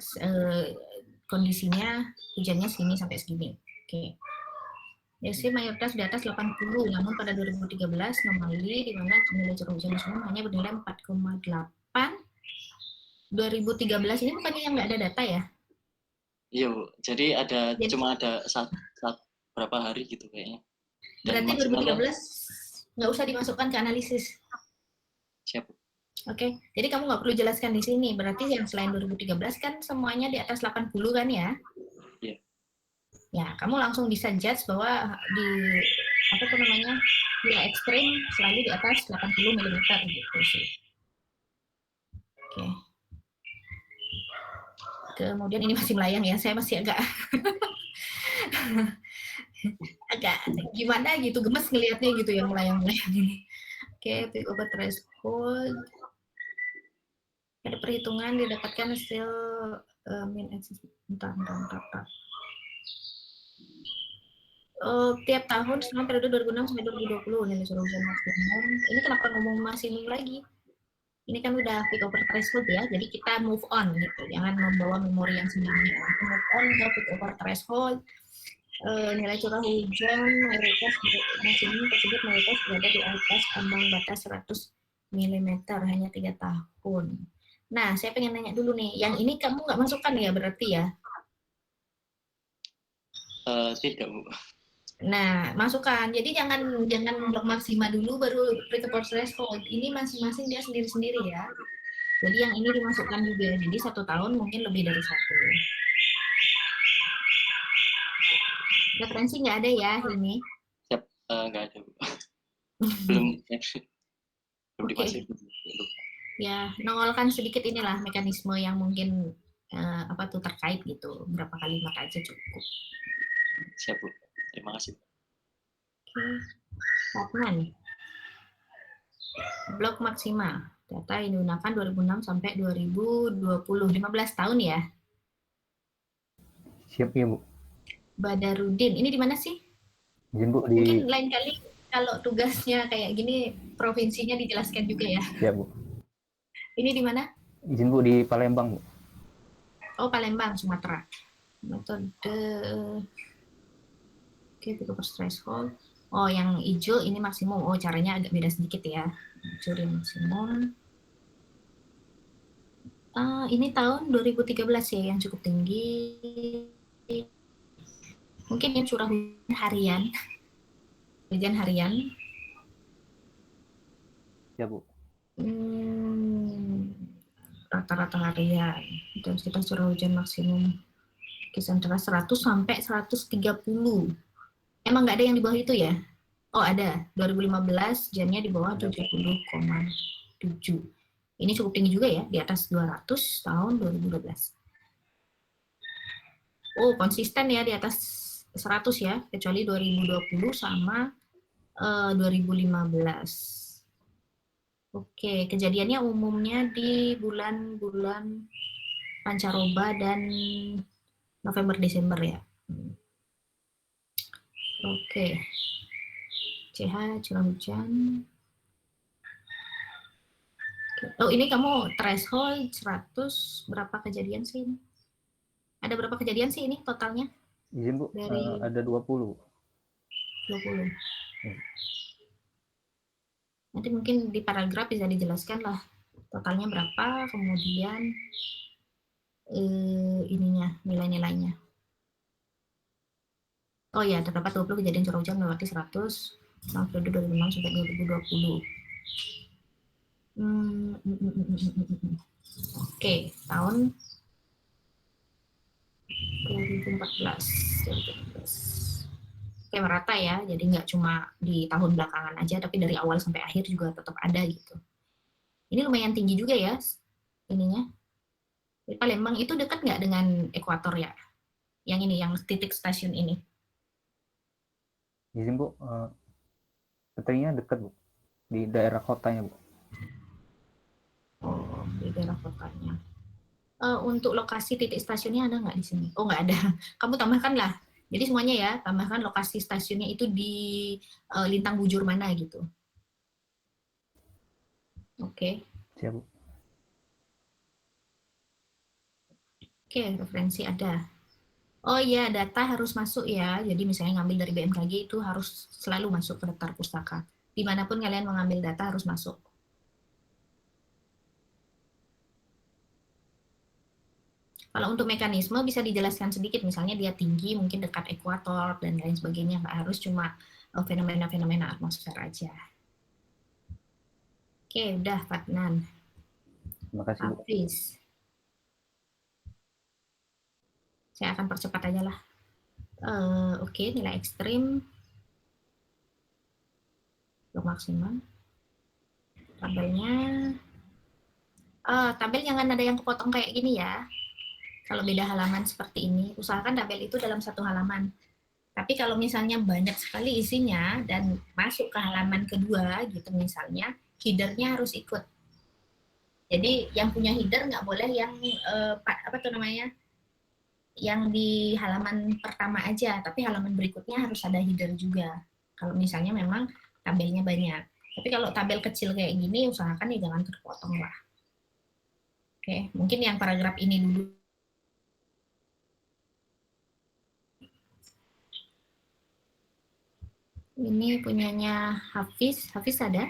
kondisinya hujannya segini sampai segini. Oke. Desi mayoritas di atas 80, namun pada 2013 anomali di mana nilai curah hujan nasional hanya bernilai 4,8. 2013 ini bukannya yang nggak ada data ya? Iya, Bu. Jadi cuma ada satu berapa hari gitu kayaknya. Dan berarti 2013 nggak usah dimasukkan ke analisis. Siap. Oke, jadi kamu nggak perlu jelaskan di sini. Berarti yang selain 2013 kan semuanya di atas 80 kan ya? Iya. Ya, kamu langsung bisa judge bahwa di apa tuh namanya wilayah ekstrim selalu di atas 80 mm gitu sih. Oke. Kemudian ini masih melayang ya, saya masih agak gimana gitu, gemes ngelihatnya gitu ya melayang-melayang ini. Oke, peak over threshold. Ada perhitungan didapatkan hasil mean axis. Bentar. Tiap tahun selama periode 2006 sampai 2020 nilai curah hujan maksimum. Ini kenapa ngomong maksimum lagi? Ini kan udah peak over threshold ya, jadi kita move on gitu. Jangan membawa memori yang sebelumnya. Move on ke peak over threshold. Nilai curah hujan mayoritas maksimum tersebut mayoritas berada di atas ambang batas 100 mm hanya 3 tahun. Nah, saya pengen nanya dulu nih, yang ini kamu nggak masukkan ya berarti ya? Tidak, Bu. Nah, masukkan. Jadi jangan blok maksima dulu baru peak over threshold. Ini masing-masing dia sendiri-sendiri ya. Jadi yang ini dimasukkan juga. Jadi 1 tahun mungkin lebih dari 1. Referensi nggak ada ya ini? Siap, nggak ada, Bu. belum Oke. Ya, nongolkan sedikit inilah mekanisme yang mungkin terkait gitu. Berapa kalimat aja cukup. Siap, Bu. Terima kasih. Oke. Batman. Blok maksima. Data yang digunakan 2006 sampai 2020. 15 tahun ya? Siap ya, Bu. Badarudin. Ini di mana sih? Izin, Bu, Mungkin lain kali kalau tugasnya kayak gini, provinsinya dijelaskan juga ya. Siap, Bu. Ini di mana? Izin, Bu, di Palembang, Bu. Oh, Palembang, Sumatera. Metode peak over threshold. Oh, yang hijau ini maksimum. Oh, caranya agak beda sedikit ya. Curi maksimum. Ini tahun 2013 ya yang cukup tinggi. Mungkin yang curah hujan harian. Hujan harian. Ya, Bu. Rata-rata harian. Intensitas curah hujan maksimum kisaran antara 100 sampai 130. Emang nggak ada yang di bawah itu ya? Oh, ada. 2015 hujannya di bawah 70,7. Ini cukup tinggi juga ya, di atas 200 tahun 2012. Oh, konsisten ya di atas 100 ya, kecuali 2020 sama 2015. Oke, kejadiannya umumnya di bulan-bulan pancaroba dan November-Desember ya. Oke. CH, curah hujan. Oh, ini kamu threshold 100, berapa kejadian sih ini? Ada berapa kejadian sih ini totalnya? Izin, Bu, dari ada 20. 20. Nanti mungkin di paragraf bisa dijelaskan lah totalnya berapa, kemudian ininya, nilai-nilainya. Oh ya, terdapat 20 kejadian curah hujan melewati 100 selama periode 2006 sampai 2020. Oke, tahun 2014. Oke, merata ya, jadi nggak cuma di tahun belakangan aja, tapi dari awal sampai akhir juga tetap ada gitu. Ini lumayan tinggi juga ya, ininya. Di Palembang itu dekat nggak dengan ekuator ya? Yang ini, yang titik stasiun ini? Izin Bu, sepertinya dekat Bu, di daerah kotanya Bu. Oh, di daerah kotanya. Untuk lokasi titik stasiunnya ada nggak di sini? Oh, nggak ada. Kamu tambahkan lah. Jadi semuanya ya, tambahkan lokasi stasiunnya itu di Lintang Bujur mana gitu. Oke. Siap Bu. Oke, referensi ada. Oh iya, data harus masuk ya. Jadi misalnya ngambil dari BMKG itu harus selalu masuk ke daftar pustaka. Dimanapun kalian mengambil data harus masuk. Kalau untuk mekanisme bisa dijelaskan sedikit, misalnya dia tinggi, mungkin dekat ekuator, dan lain sebagainya. Nggak harus cuma fenomena-fenomena atmosfer aja. Oke, udah Fatnan. Terima kasih Bu. Hafiz. Saya akan percepat aja lah. Oke, nilai ekstrim. Blok maksimum. Tabelnya. Tabel jangan ada yang kepotong kayak gini ya. Kalau beda halaman seperti ini, usahakan tabel itu dalam satu halaman. Tapi kalau misalnya banyak sekali isinya dan masuk ke halaman kedua gitu misalnya, headernya harus ikut. Jadi yang punya header nggak boleh yang apa tuh namanya, yang di halaman pertama aja, tapi halaman berikutnya harus ada header juga. Kalau misalnya memang tabelnya banyak. Tapi kalau tabel kecil kayak gini, usahakan ya jangan terpotong lah. Oke, mungkin yang paragraf ini dulu. Ini punyanya Hafiz. Hafiz ada?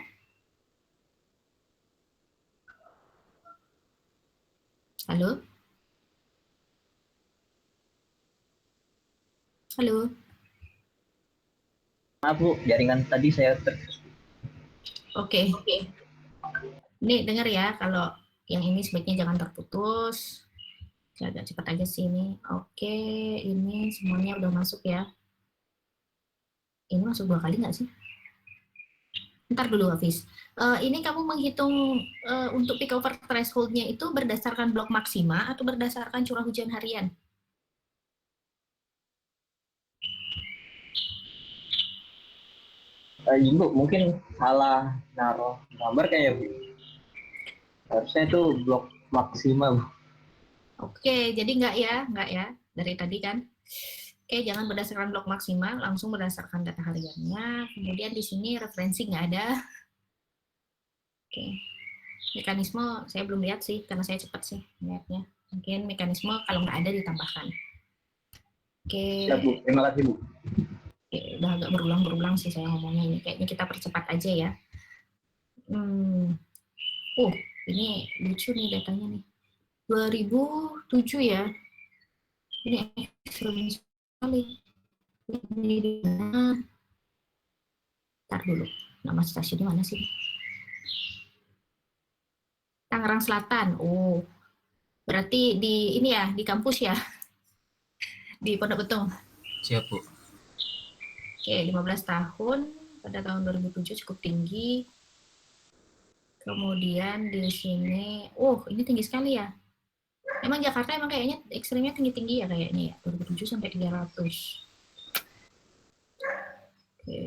Halo? Halo? Maaf Bu, jaringan tadi saya Oke. Ini dengar ya, kalau yang ini sebaiknya jangan terputus. Saya agak cepat aja sih ini. Oke, ini semuanya udah masuk ya. Ini masuk 2 kali nggak sih? Ntar dulu Hafiz. Ini kamu menghitung untuk peak over threshold-nya itu berdasarkan blok maksima atau berdasarkan curah hujan harian? Bu, mungkin salah naruh gambar kayaknya Bu. Harusnya itu blok maksimal Bu. Oke, jadi nggak ya dari tadi kan. Oke, jangan berdasarkan blok maksimal, langsung berdasarkan data hariannya. Kemudian di sini referensi nggak ada. Oke, mekanisme saya belum lihat sih, karena saya cepat sih lihatnya. Mungkin mekanisme kalau nggak ada ditambahkan. Oke. Siap Bu, terima kasih Bu. Oke, udah agak berulang-berulang sih saya ngomongnya ini. Kayaknya kita percepat aja ya. Ini lucu nih datanya nih. 2007 ya. Ini ekstrim sekali. Ini di mana? Ntar dulu. Nama stasiunnya mana sih? Tangerang Selatan. Oh, berarti di ini ya, di kampus ya? Di Pondok Betung. Siap Bu. Oke, 15 tahun. Pada tahun 2007 cukup tinggi. Kemudian di sini, ini tinggi sekali ya. Emang Jakarta emang kayaknya ekstrimnya tinggi-tinggi ya kayaknya ya, 27 sampai 300. Oke.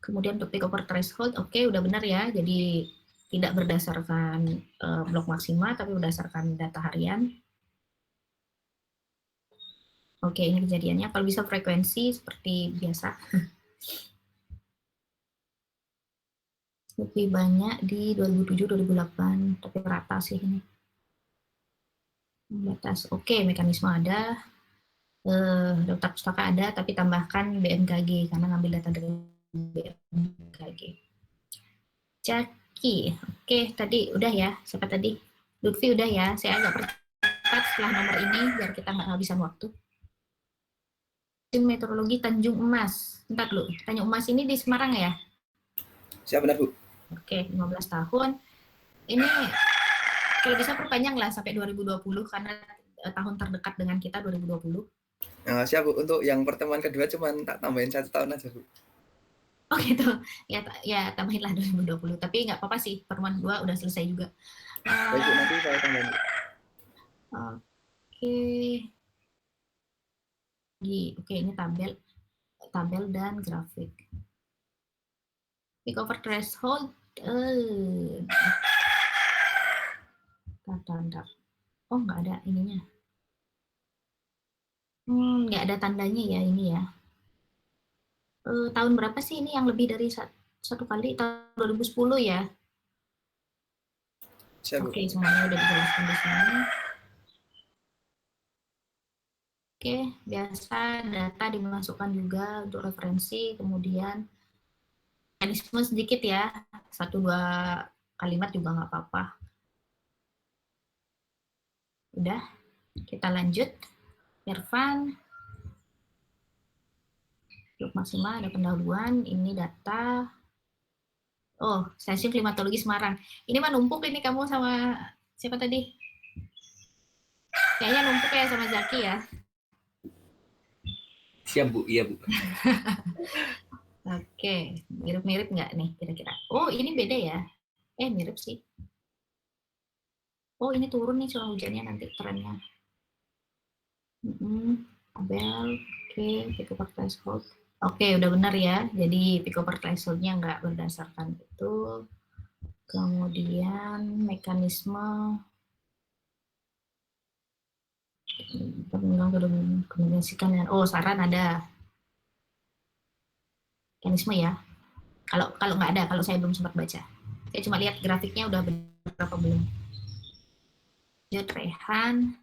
Kemudian untuk peak over threshold, oke udah benar ya. Jadi tidak berdasarkan blok maksima, tapi berdasarkan data harian. Oke, ini kejadiannya. Kalau bisa frekuensi seperti biasa. Lebih banyak di 2007-2008, tapi rata sih ini. Batas, oke, mekanisme ada. Daftar pustaka ada, tapi tambahkan BMKG, karena ngambil data dari BMKG. Caki, oke, tadi udah ya. Siapa tadi? Lutfi udah ya. Saya agak percepat setelah nomor ini, biar kita nggak habisan waktu. Meteorologi Tanjung Emas. Bentar dulu, Tanjung Emas ini di Semarang ya? Siap benar Bu. Oke, 15 tahun. Ini Kalau bisa perpanjang lah sampai 2020 karena tahun terdekat dengan kita 2020. Nah, siap Bu, untuk yang pertemuan kedua cuman tak tambahin 1 tahun aja Bu. Oh gitu, ya tambahinlah 2020. Tapi nggak apa-apa sih, pertemuan kedua udah selesai juga. Baik Bu, nanti saya tambahin Bu. Oke. Oke, ini tabel dan grafik. Peak over threshold. Bentar. Oh, nggak ada ininya. Nggak ada tandanya ya ini ya. Tahun berapa sih ini yang lebih dari satu kali? Tahun 2010 ya. Siap Bu. Oke, semuanya udah dijelaskan di sini. Oke, biasa data dimasukkan juga untuk referensi, kemudian mekanisme sedikit ya, 1-2 kalimat juga nggak apa-apa. Udah, kita lanjut. Irfan, untuk maksimal ada pendahuluan, ini data. Oh, stasiun klimatologi Semarang. Ini mah numpuk ini kamu sama siapa tadi? Kayaknya numpuk ya sama Zaki ya. Siap Bu, iya Bu. Oke, mirip-mirip nggak nih kira-kira? Oh, ini beda ya? Mirip sih. Oh, ini turun nih curah hujannya nanti trennya. Tabel, oke, peak over threshold. Oke, udah benar ya. Jadi peak over threshold-nya nggak berdasarkan itu. Kemudian mekanisme kombinasikan dengan saran ada mekanisme ya. Kalau nggak ada, kalau saya belum sempat baca. Saya cuma lihat grafiknya udah berapa belum. Lanjut Rehan.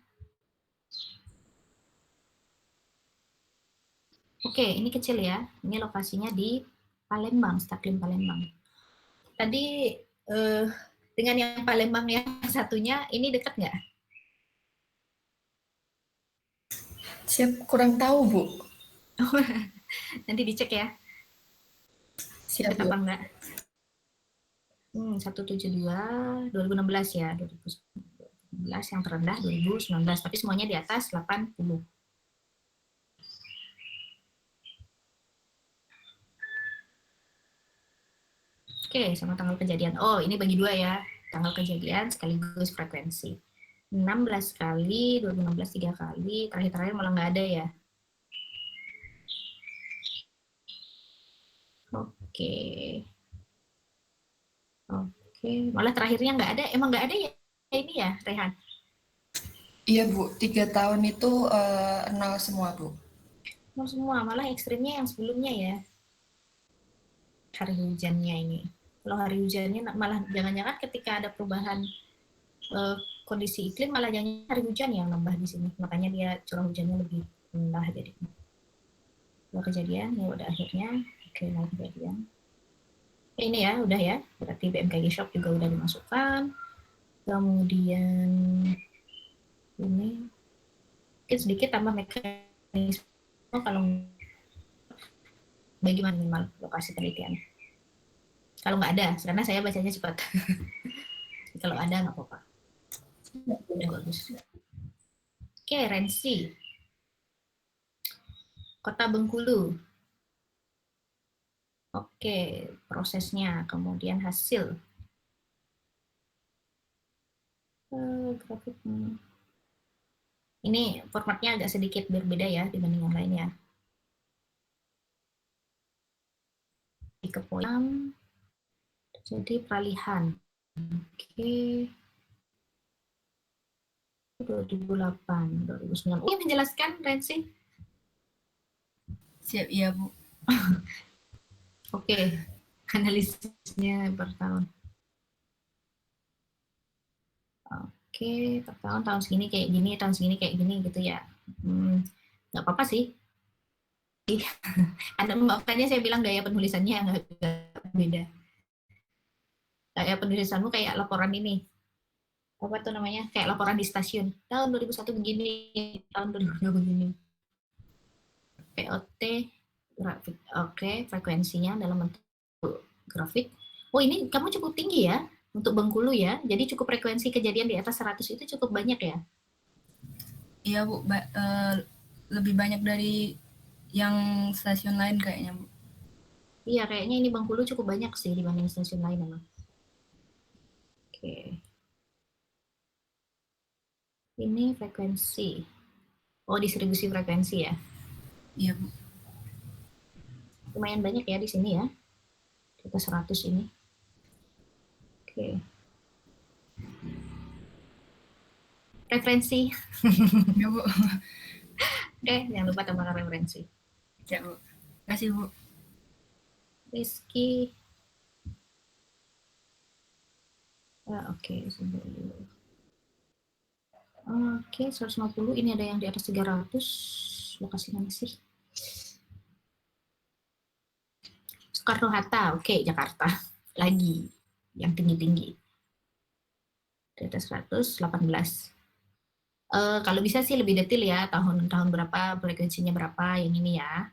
Oke, ini kecil ya. Ini lokasinya di Palembang, Staklim Palembang. Tadi dengan yang Palembang yang satunya, ini dekat nggak? Siap, kurang tahu, Bu. Nanti dicek ya. Siap, Dekat Bu. apa enggak? 172, 2016 ya. 2016 yang terendah 2019, tapi semuanya di atas 80. Oke, sama tanggal kejadian. Oh, ini bagi 2 ya. Tanggal kejadian sekaligus frekuensi. 16 kali, 2016 3 kali, terakhir malah nggak ada ya. Oke, malah terakhirnya nggak ada. Emang nggak ada ya ini ya, Rehan? Iya, Bu. 3 tahun itu 0 semua, Bu. 0 semua, malah ekstrimnya yang sebelumnya ya. Hari hujannya ini. Kalau hari hujannya malah jangan-jangan ketika ada perubahan kondisi iklim malah jangan hari hujan yang nambah di sini. Makanya dia curah hujannya lebih rendah jadi. Kalau kejadian ya udah akhirnya. Oke, nah kejadian. Ini ya, udah ya. Berarti BMKG Shock juga udah dimasukkan. Kemudian ini sedikit tambah mekanisme kalau bagaimana minimal lokasi penelitian. Kalau nggak ada, karena saya bacanya cepat. Kalau ada nggak apa-apa. Udah bagus. Oke, Rensi. Kota Bengkulu. Oke, prosesnya, kemudian hasil. Grafik. Ini formatnya agak sedikit berbeda ya dibanding yang lainnya. Di kepoin, jadi peralihan. Oke. 2008, 2009. Ini menjelaskan, Rensi? Siap, iya, Bu. Oke, analisisnya per tahun. Oke, per tahun segini kayak gini, tahun segini kayak gini gitu ya. Nggak apa-apa sih. Makanya saya bilang gaya penulisannya agak beda. Gaya penulisanmu kayak laporan ini. Apa tuh namanya? Kayak laporan di stasiun. Tahun 2001 begini, tahun 2002 begini. POT, grafik. Oke, frekuensinya dalam bentuk grafik. Oh, ini kamu cukup tinggi ya. untuk Bengkulu ya. Jadi cukup frekuensi kejadian di atas 100 itu cukup banyak ya? Iya Bu, lebih banyak dari yang stasiun lain kayaknya Bu. Iya, kayaknya ini Bengkulu cukup banyak sih dibanding stasiun lain memang. Oke. Ini frekuensi. Oh, distribusi frekuensi ya. Iya Bu. Lumayan banyak ya di sini ya. Di atas 100 ini. Oke. Referensi. Ya Bu. Oke, jangan lupa tambahkan referensi. Ya Bu. Kasih Bu. Rizky. Oke, sebentar dulu. Oke, 150. Ini ada yang di atas 300. Lokasi mana sih? Soekarno-Hatta. Oke, Jakarta. Lagi. Yang tinggi-tinggi. Di atas 118. Kalau bisa sih lebih detail ya. Tahun berapa, frekuensinya berapa, yang ini ya.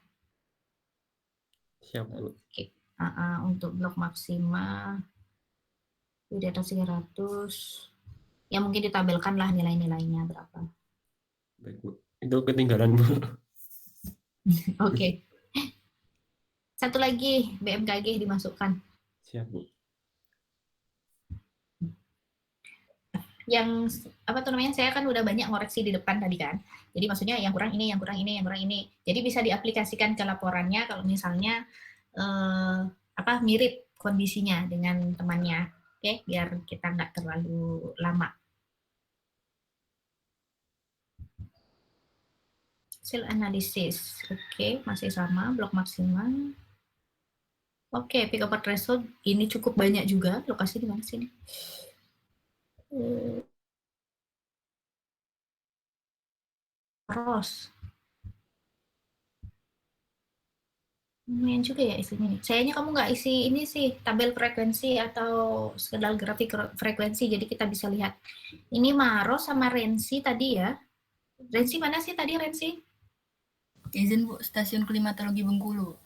Siap, Bu. Oke. Untuk blok maksimal di atas 300. Ya mungkin ditabelkan lah nilai-nilainya berapa. Baik, Bu. Itu ketinggalan, Bu. Oke. Satu lagi, BMKG dimasukkan. Siap, Bu. Yang apa tuh namanya, saya kan udah banyak ngoreksi di depan tadi kan. Jadi maksudnya yang kurang ini, yang kurang ini, yang kurang ini. Jadi bisa diaplikasikan ke laporannya kalau misalnya mirip kondisinya dengan temannya. Oke, biar kita nggak terlalu lama. Hasil analisis. Oke, masih sama, blok maksimal. Oke, pick up threshold ini cukup banyak juga. Lokasi di mana sini? Maros. Lumayan juga ya isinya nih. Sayangnya kamu nggak isi ini sih, tabel frekuensi atau sekedar grafik frekuensi, jadi kita bisa lihat. Ini Maros sama Rensi tadi ya. Rensi mana sih tadi Rensi? Izin Bu, stasiun klimatologi Bengkulu.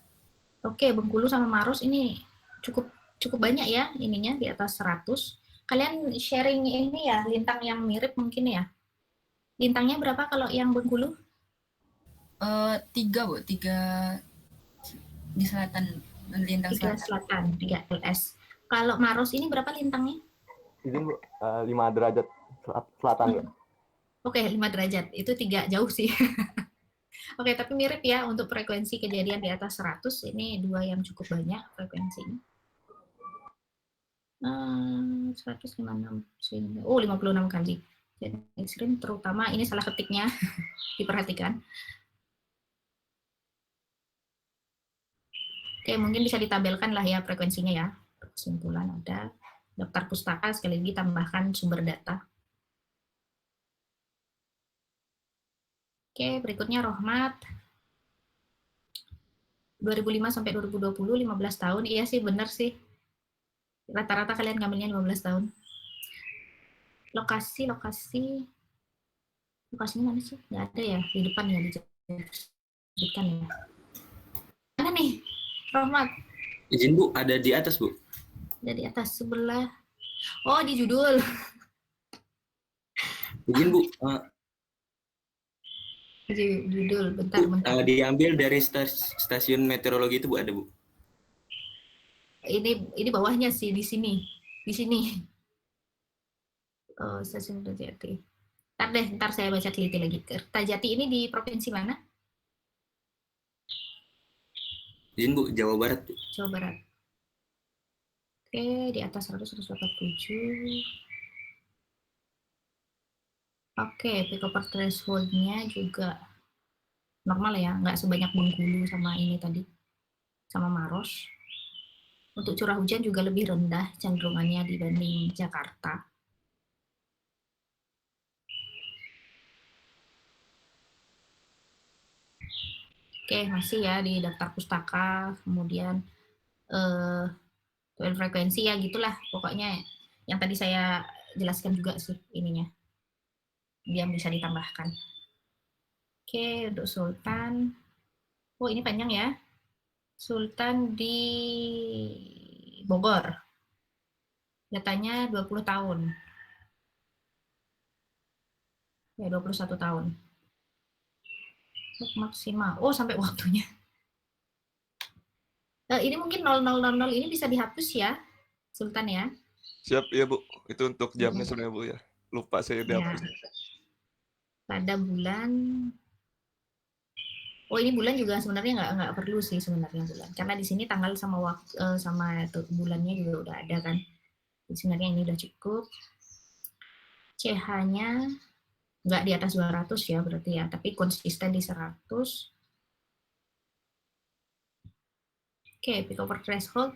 Oke, Bengkulu sama Maros ini cukup banyak ya ininya, di atas 100. Kalian sharing ini ya, lintang yang mirip mungkin ya. Lintangnya berapa kalau yang Bengkulu? 3 Bu, 3 di selatan, lintang 3 selatan, 3 LS. Kalau Maros ini berapa lintangnya? Izin Bu, 5 derajat selatan ya. Oke, 5 derajat. Itu 3 jauh sih. Oke, tapi mirip ya untuk frekuensi kejadian di atas 100. Ini 2 yang cukup banyak frekuensinya. 156. Oh, 56 kali. Jadi ekstrim, terutama ini salah ketiknya. Diperhatikan. Oke, mungkin bisa ditabelkan lah ya frekuensinya ya. Kesimpulan ada. Daftar pustaka, sekali lagi tambahkan sumber data. Oke, berikutnya Rohmat. 2005 sampai 2020, 15 tahun. Iya sih, benar sih. Rata-rata kalian ngambilnya 15 tahun. Lokasinya mana sih? Nggak ada ya, di depan ya, disebutkan ya. Mana nih, Rohmat? Izin Bu, ada di atas Bu. Ada di atas sebelah. Oh, di judul. Izin Bu. Judul, bentar. Diambil dari stasiun meteorologi itu Bu, ada Bu. Ini bawahnya sih, di sini. Oh, stasiun Kertajati. Ntar saya baca teliti lagi. Kertajati ini di provinsi mana? Izin Bu, Jawa Barat Bu. Jawa Barat. Oke, di atas 187. Oke, pick up threshold-nya juga normal ya, nggak sebanyak Bengkulu sama ini tadi, sama Maros. Untuk curah hujan juga lebih rendah cenderungannya dibanding Jakarta. Oke, masih ya di daftar pustaka, kemudian frekuensi ya gitulah pokoknya yang tadi saya jelaskan juga sih ininya, dia bisa ditambahkan. Oke, untuk Sultan, oh ini panjang ya, Sultan di Bogor. Datanya 20 tahun. Ya, 21 tahun. Maksimal. Oh, sampai waktunya. Ini mungkin 0000 ini bisa dihapus ya, Sultan ya. Siap, ya Bu. Itu untuk jamnya sebenarnya Bu ya. Lupa saya Ya. dihapus. Pada bulan, oh ini bulan juga sebenarnya nggak perlu sih sebenarnya bulan, karena di sini tanggal sama waktu sama bulannya juga udah ada kan. Jadi sebenarnya ini udah cukup. CH-nya nggak di atas 200 ya berarti ya, tapi konsisten di 100. Oke, peak over threshold.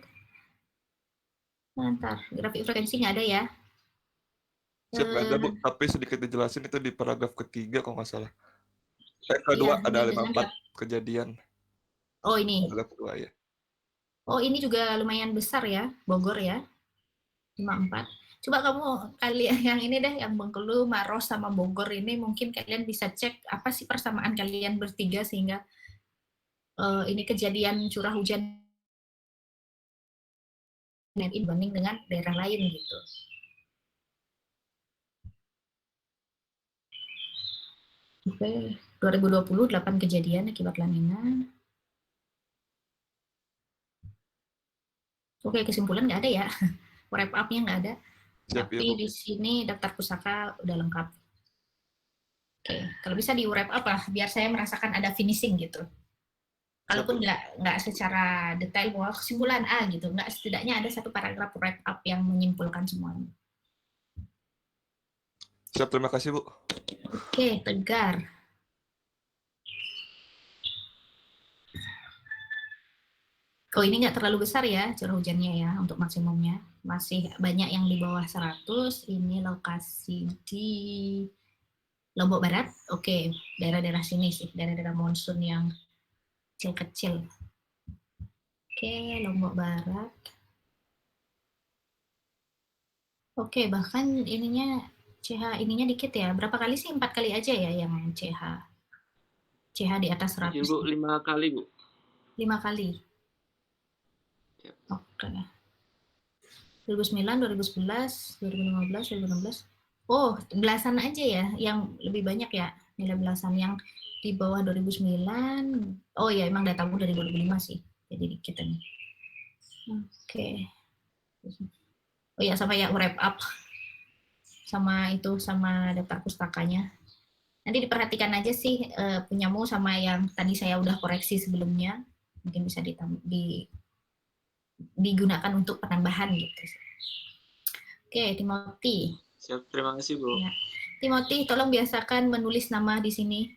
Ntar grafik frekuensi nggak ada ya. Siap, nggak ada Bu. Tapi sedikit dijelasin itu di paragraf ketiga kalau nggak salah. Kedua Iya, ada ini 54 kejadian. Oh ini. Paragraf kedua ya. Oh ini juga lumayan besar ya, Bogor ya. 54. Coba kamu kalian yang ini deh, yang Bengkulu, Maros sama Bogor ini mungkin kalian bisa cek apa sih persamaan kalian bertiga sehingga ini kejadian curah hujan dibanding dengan daerah lain gitu. Oke, 2020 8 kejadian akibat La Nina. Oke, kesimpulan nggak ada ya. Wrap up-nya nggak ada. Siap, Tapi ya, Bu. di sini daftar pusaka udah lengkap. Oke, kalau bisa di wrap up lah, biar saya merasakan ada finishing gitu. Kalaupun nggak secara detail bahwa kesimpulan A gitu, nggak, setidaknya ada satu paragraf wrap up yang menyimpulkan semuanya. Siap, terima kasih Bu. Oke, Tegar. Oh ini nggak terlalu besar ya curah hujannya ya untuk maksimumnya. Masih banyak yang di bawah 100. Ini lokasi di Lombok Barat. Oke, daerah-daerah sini sih, daerah-daerah monsun yang kecil-kecil. Oke, Lombok Barat. Oke, bahkan ininya CH ininya dikit ya. Berapa kali sih? 4 kali aja ya yang CH. CH di atas 100. Bu, 5 kali Bu. 5 kali. Oke. 2009, 2011, 2015, 2016. Oh, belasan aja ya, yang lebih banyak ya, nilai belasan. Yang di bawah 2009, oh ya emang datamu dari 2005 sih, jadi dikit ini. Oke. Oh ya, sama ya wrap up. Sama itu, sama daftar pustakanya. Nanti diperhatikan aja sih punyamu sama yang tadi saya udah koreksi sebelumnya. Mungkin bisa digunakan untuk penambahan gitu. Oke, Timothy. Siap, terima kasih Bu. Ya. Timothy, tolong biasakan menulis nama di sini.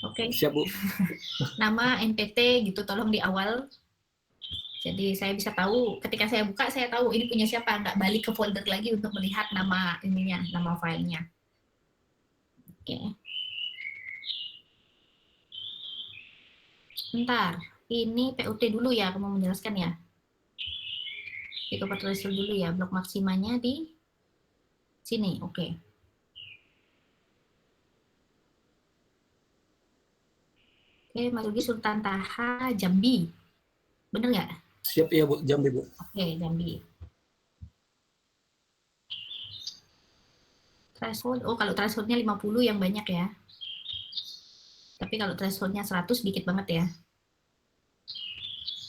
Oke. Siap Bu. Nama, NPT gitu, tolong di awal. Jadi saya bisa tahu, ketika saya buka, saya tahu ini punya siapa. Nggak balik ke folder lagi untuk melihat nama ininya, nama filenya. Oke. Bentar, ini PUT dulu ya, kamu menjelaskan ya. Di threshold dulu ya, blok maksimanya di sini, oke. Oke, Mas Rugi Sultan Taha, Jambi. Bener nggak? Siap ya Bu, Jambi Bu. Oke, Jambi. Threshold, oh kalau thresholdnya 50 yang banyak ya. Tapi kalau thresholdnya 100 dikit banget ya.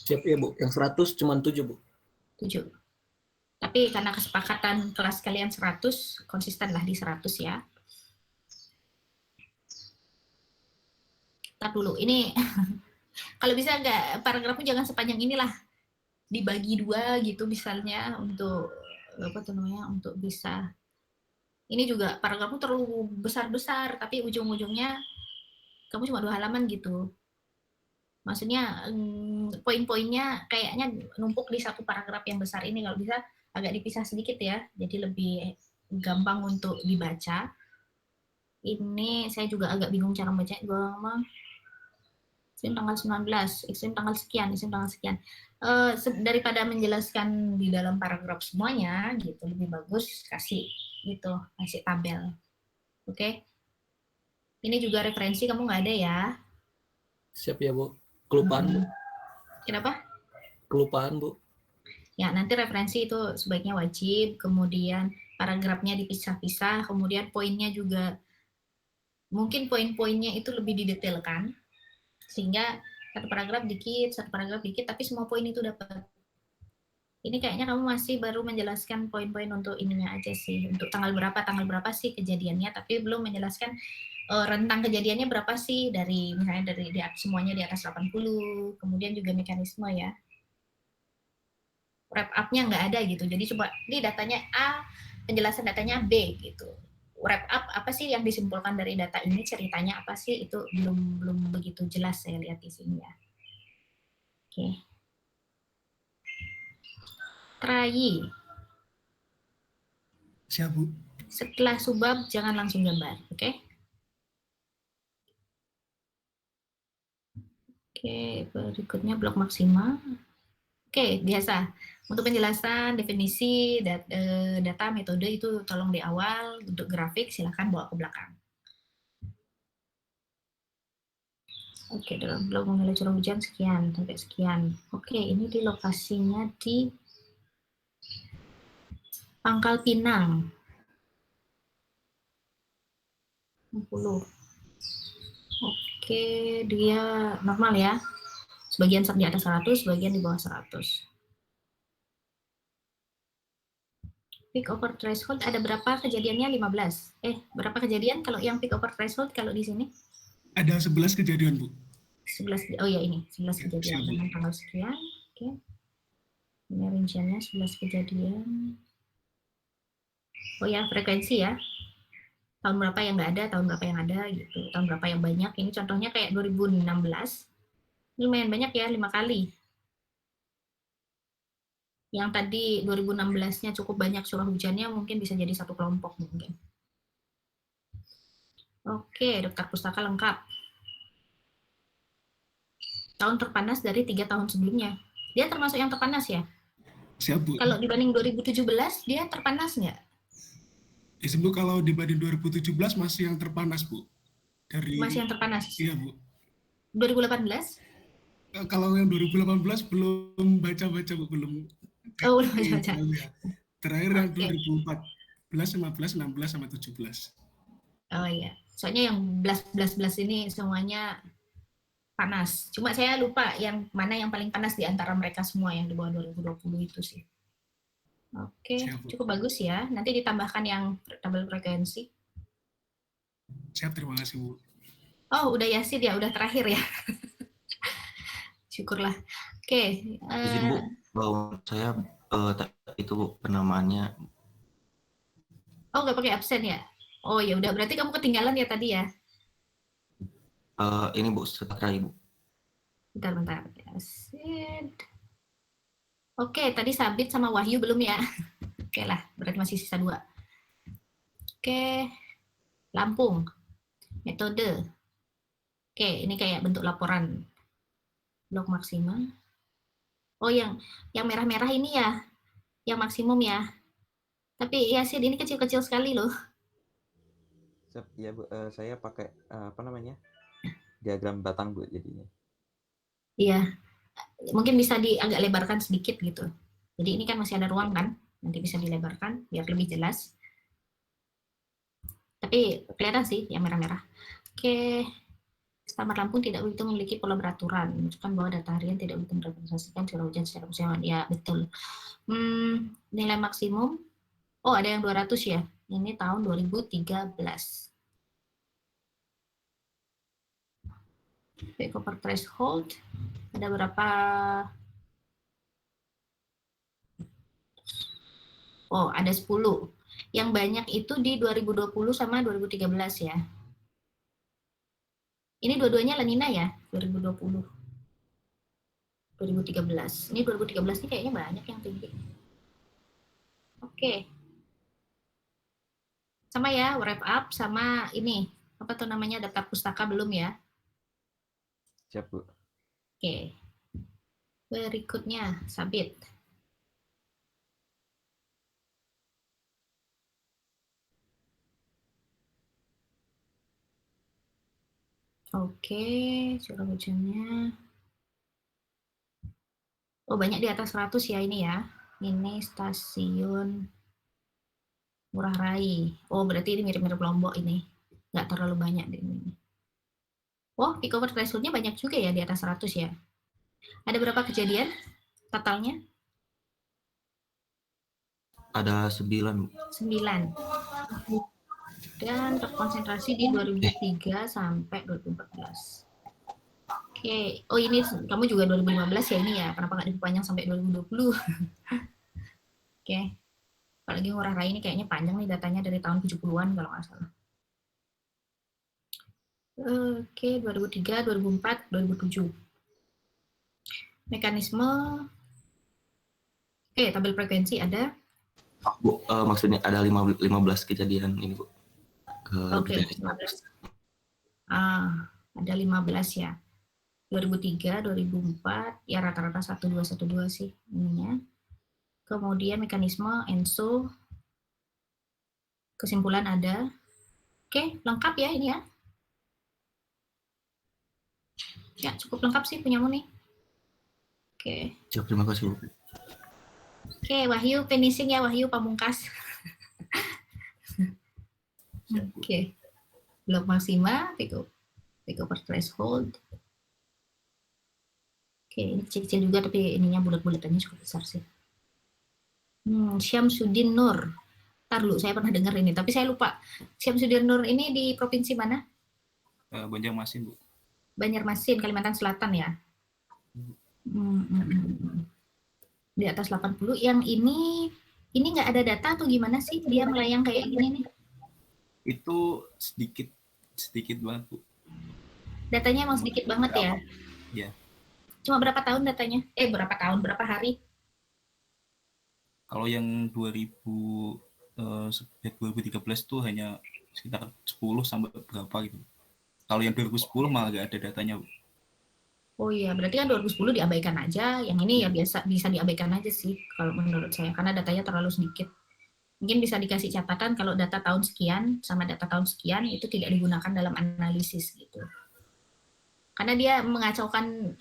Siap ya Bu, yang 100 cuma 7 Bu. 7. Tapi karena kesepakatan kelas kalian 100, konsisten lah di 100 ya. Ntar dulu, ini kalau bisa nggak, paragrafnya jangan sepanjang inilah. Dibagi 2 gitu misalnya untuk, apa tuh namanya, untuk bisa. Ini juga paragrafmu terlalu besar-besar, tapi ujung-ujungnya kamu cuma 2 halaman gitu. Maksudnya poin-poinnya kayaknya numpuk di satu paragraf yang besar ini. Kalau bisa agak dipisah sedikit ya, jadi lebih gampang untuk dibaca. Ini saya juga agak bingung cara baca. Ekstrim tanggal 19, ekstrim tanggal sekian, ekstrim tanggal sekian. Daripada menjelaskan di dalam paragraf semuanya, gitu lebih bagus kasih gitu, kasih tabel. Oke? Ini juga referensi kamu nggak ada ya? Siap ya Bu. Kelupaan Bu. Kenapa? Kelupaan Bu. Ya, nanti referensi itu sebaiknya wajib, kemudian paragrafnya dipisah-pisah, kemudian poinnya juga, mungkin poin-poinnya itu lebih didetailkan, sehingga satu paragraf dikit, tapi semua poin itu dapat. Ini kayaknya kamu masih baru menjelaskan poin-poin untuk ininya aja sih, untuk tanggal berapa sih kejadiannya, tapi belum menjelaskan rentang kejadiannya berapa sih, dari misalnya dari semuanya di atas 80, kemudian juga mekanisme ya. Wrap up-nya nggak ada gitu. Jadi coba ini datanya A, penjelasan datanya B gitu. Wrap up apa sih yang disimpulkan dari data ini, ceritanya apa sih, itu belum begitu jelas saya lihat di sini ya. Oke. Try. Siap, Bu. Setelah subbab jangan langsung gambar, oke? Oke, berikutnya blok maksimal. Oke, biasa. Untuk penjelasan, definisi, data, metode itu tolong di awal. Untuk grafik silahkan bawa ke belakang. Oke, dalam blok menilai curah hujan sekian, sampai sekian. Oke, ini di lokasinya di Pangkal Pinang. 60. Oke, dia normal ya. Sebagian di atas 100, sebagian di bawah 100. Peak over threshold ada berapa kejadiannya? 15. Berapa kejadian kalau yang peak over threshold kalau di sini? Ada 11 kejadian, Bu. 11, oh ya ini, 11 kejadian dengan tanggal sekian. Oke. Ini rinciannya 11 kejadian. Oh ya, frekuensi ya. Tahun berapa yang nggak ada, tahun berapa yang ada gitu. Tahun berapa yang banyak. Ini contohnya kayak 2016. Ini lumayan banyak ya, 5 kali. Yang tadi 2016-nya cukup banyak curah hujannya, mungkin bisa jadi satu kelompok mungkin. Oke, daftar pustaka lengkap. Tahun terpanas dari 3 tahun sebelumnya. Dia termasuk yang terpanas ya? Siap, Bu. Kalau dibanding 2017, dia terpanas nggak? Bu, kalau dibanding 2017 masih yang terpanas, Bu. Masih yang terpanas? Iya, Bu. 2018? Kalau yang 2018 belum baca-baca, Bu. Belum. Oh, belum baca-baca. Terakhir yang 2014, 15, 16, sama 17. Oh iya. Soalnya yang 11 ini semuanya panas. Cuma saya lupa yang mana yang paling panas di antara mereka semua yang di bawah 2020 itu sih. Oke, cukup bagus ya. Nanti ditambahkan yang tabel frekuensi. Siap, terima kasih, Bu. Oh, udah Yasin ya, udah terakhir ya. Syukurlah. Oke. Izin, Bu, bahwa saya itu, Bu, penamaannya. Oh, nggak pakai absen ya? Oh ya udah, berarti kamu ketinggalan ya tadi ya? Ini, Bu, setelah Ibu. Bentar. Yasin. Oke, tadi Sabit sama Wahyu belum ya? Oke lah, berarti masih sisa 2. Oke, Lampung. Metode. Oke, ini kayak bentuk laporan. Blok maksimal. Oh, yang merah-merah ini ya, yang maksimum ya. Tapi Yasin ini kecil-kecil sekali loh. Ya, Bu, saya pakai diagram batang, Bu, jadinya. Iya, mungkin bisa agak lebarkan sedikit gitu. Jadi ini kan masih ada ruang kan, nanti bisa dilebarkan biar lebih jelas. Tapi kelihatan sih yang merah-merah. Oke, Stamar Lampung tidak begitu memiliki pola beraturan, menunjukkan bahwa data harian tidak begitu merepresentasikan curah hujan secara keseluruhan. Ya, betul. Nilai maksimum, oh ada yang 200 ya, ini tahun 2013. Peak over threshold, ada berapa? Oh, ada 10. Yang banyak itu di 2020 sama 2013 ya. Ini dua-duanya La Nina ya, 2020. 2013. Ini 2013 ini kayaknya banyak yang tinggi. Oke. Sama ya, wrap up sama ini, apa tuh namanya, daftar pustaka belum ya? Siap, Bu. Oke. Berikutnya, Sabit. Oke, curah hujannya. Oh, banyak di atas 100 ya ini ya. Ini stasiun Ngurah Rai. Oh, berarti ini mirip-mirip Lombok ini. Nggak terlalu banyak di ini. Oh, peak over threshold-nya banyak juga ya, di atas 100 ya. Ada berapa kejadian totalnya? Ada 9, Bu. 9. Dan terkonsentrasi di 2003 sampai 2014. Oke. Oh, ini kamu juga 2015 ya ini ya. Kenapa nggak diperpanjang sampai 2020? Oke. Apalagi Ngurah Rai ini kayaknya panjang nih datanya dari tahun 70-an kalau nggak salah. Oke, 2003, 2004, 2007. Mekanisme. Oke, tabel frekuensi ada. Bu, maksudnya ada 15 kejadian ini, Bu. Oke, 15. Ada 15 ya. 2003, 2004, ya rata-rata 1212 sih ininya. Kemudian mekanisme ENSO. Kesimpulan ada. Oke, lengkap ya ini ya. Ya, cukup lengkap sih punyamu nih. Oke. Siap, terima kasih, Bu. Oke, Wahyu finishing ya, Wahyu pamungkas. Oke. Blok maksima, pick over threshold. Oke, ini kecil-kecil juga tapi ininya bulat-bulatannya cukup besar sih. Syamsuddin Nur. Ntar dulu, saya pernah dengar ini, tapi saya lupa. Syamsuddin Nur ini di provinsi mana? Banjarmasin, Bu. Banjarmasin, Kalimantan Selatan ya? Di atas 80. Yang ini nggak ada data atau gimana sih? Dia melayang kayak gini nih. Itu sedikit banget, Bu. Datanya emang sedikit banget ya? Iya. Cuma berapa tahun datanya? Berapa tahun, berapa hari? Kalau yang 2013 tuh hanya sekitar 10 sampai berapa gitu. Kalau yang 2010 malah nggak ada datanya, Bu. Oh iya, berarti kan 2010 diabaikan aja. Yang ini ya bisa diabaikan aja sih kalau menurut saya, karena datanya terlalu sedikit. Mungkin bisa dikasih catatan kalau data tahun sekian sama data tahun sekian itu tidak digunakan dalam analisis gitu. Karena dia mengacaukan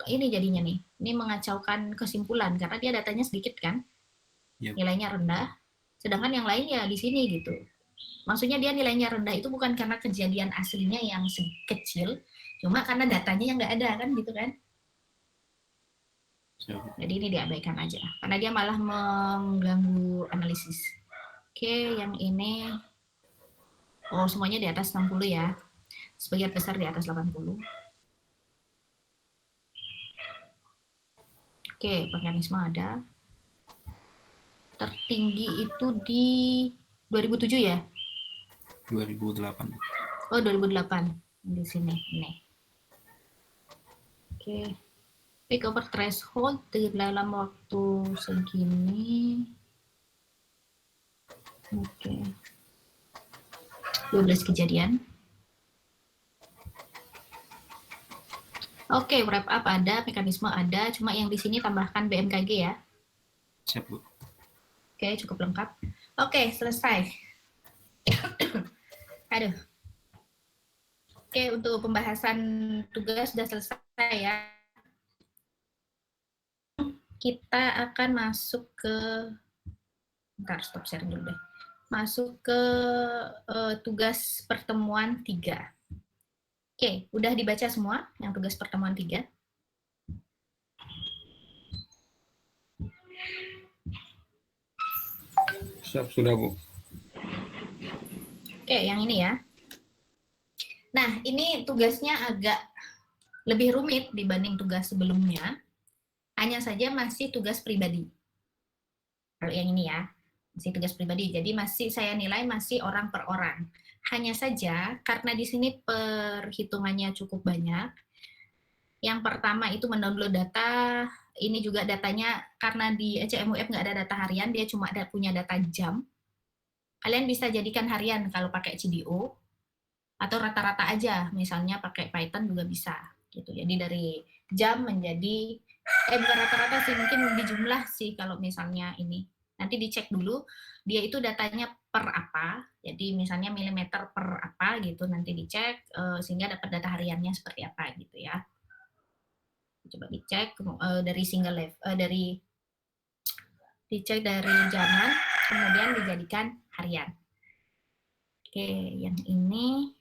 ini jadinya nih. Ini mengacaukan kesimpulan karena dia datanya sedikit kan. Yep. Nilainya rendah. Sedangkan yang lain ya di sini gitu. Maksudnya dia nilainya rendah itu bukan karena kejadian aslinya yang kecil, cuma karena datanya yang nggak ada kan gitu kan. Jadi ini diabaikan aja, karena dia malah mengganggu analisis. Oke, yang ini, oh semuanya di atas 60 ya, sebagian besar di atas 80. Oke, mekanisme ada. Tertinggi itu di 2007 ya? 2008. Oh, 2008 di sini. Ini. Oke. Peak over threshold dalam waktu segini. Oke. 12 kejadian. Oke, wrap up ada, mekanisme ada, cuma yang di sini tambahkan BMKG ya. Siap, Bu. Oke, cukup lengkap. Oke, selesai. Aduh. Oke, untuk pembahasan tugas sudah selesai ya. Kita akan masuk ke, bentar, stop sharing dulu deh. Masuk ke tugas pertemuan 3. Oke, udah dibaca semua yang tugas pertemuan 3? Siap, sudah, Bu. Oke, yang ini ya. Nah, ini tugasnya agak lebih rumit dibanding tugas sebelumnya. Hanya saja masih tugas pribadi. Kalau yang ini ya, masih tugas pribadi. Jadi masih saya nilai masih orang per orang. Hanya saja karena di sini perhitungannya cukup banyak. Yang pertama itu mendownload data. Ini juga datanya karena di ECMUF nggak ada data harian, dia cuma punya data jam. Kalian bisa jadikan harian kalau pakai CDO. Atau rata-rata aja, misalnya pakai Python juga bisa gitu. Jadi dari jam menjadi bukan rata-rata sih, mungkin di jumlah sih kalau misalnya ini. Nanti dicek dulu dia itu datanya per apa. Jadi misalnya milimeter per apa gitu, nanti dicek sehingga dapat data hariannya seperti apa gitu ya. Coba dicek dari single level dari dicek dari zaman, kemudian dijadikan harian. Oke, yang ini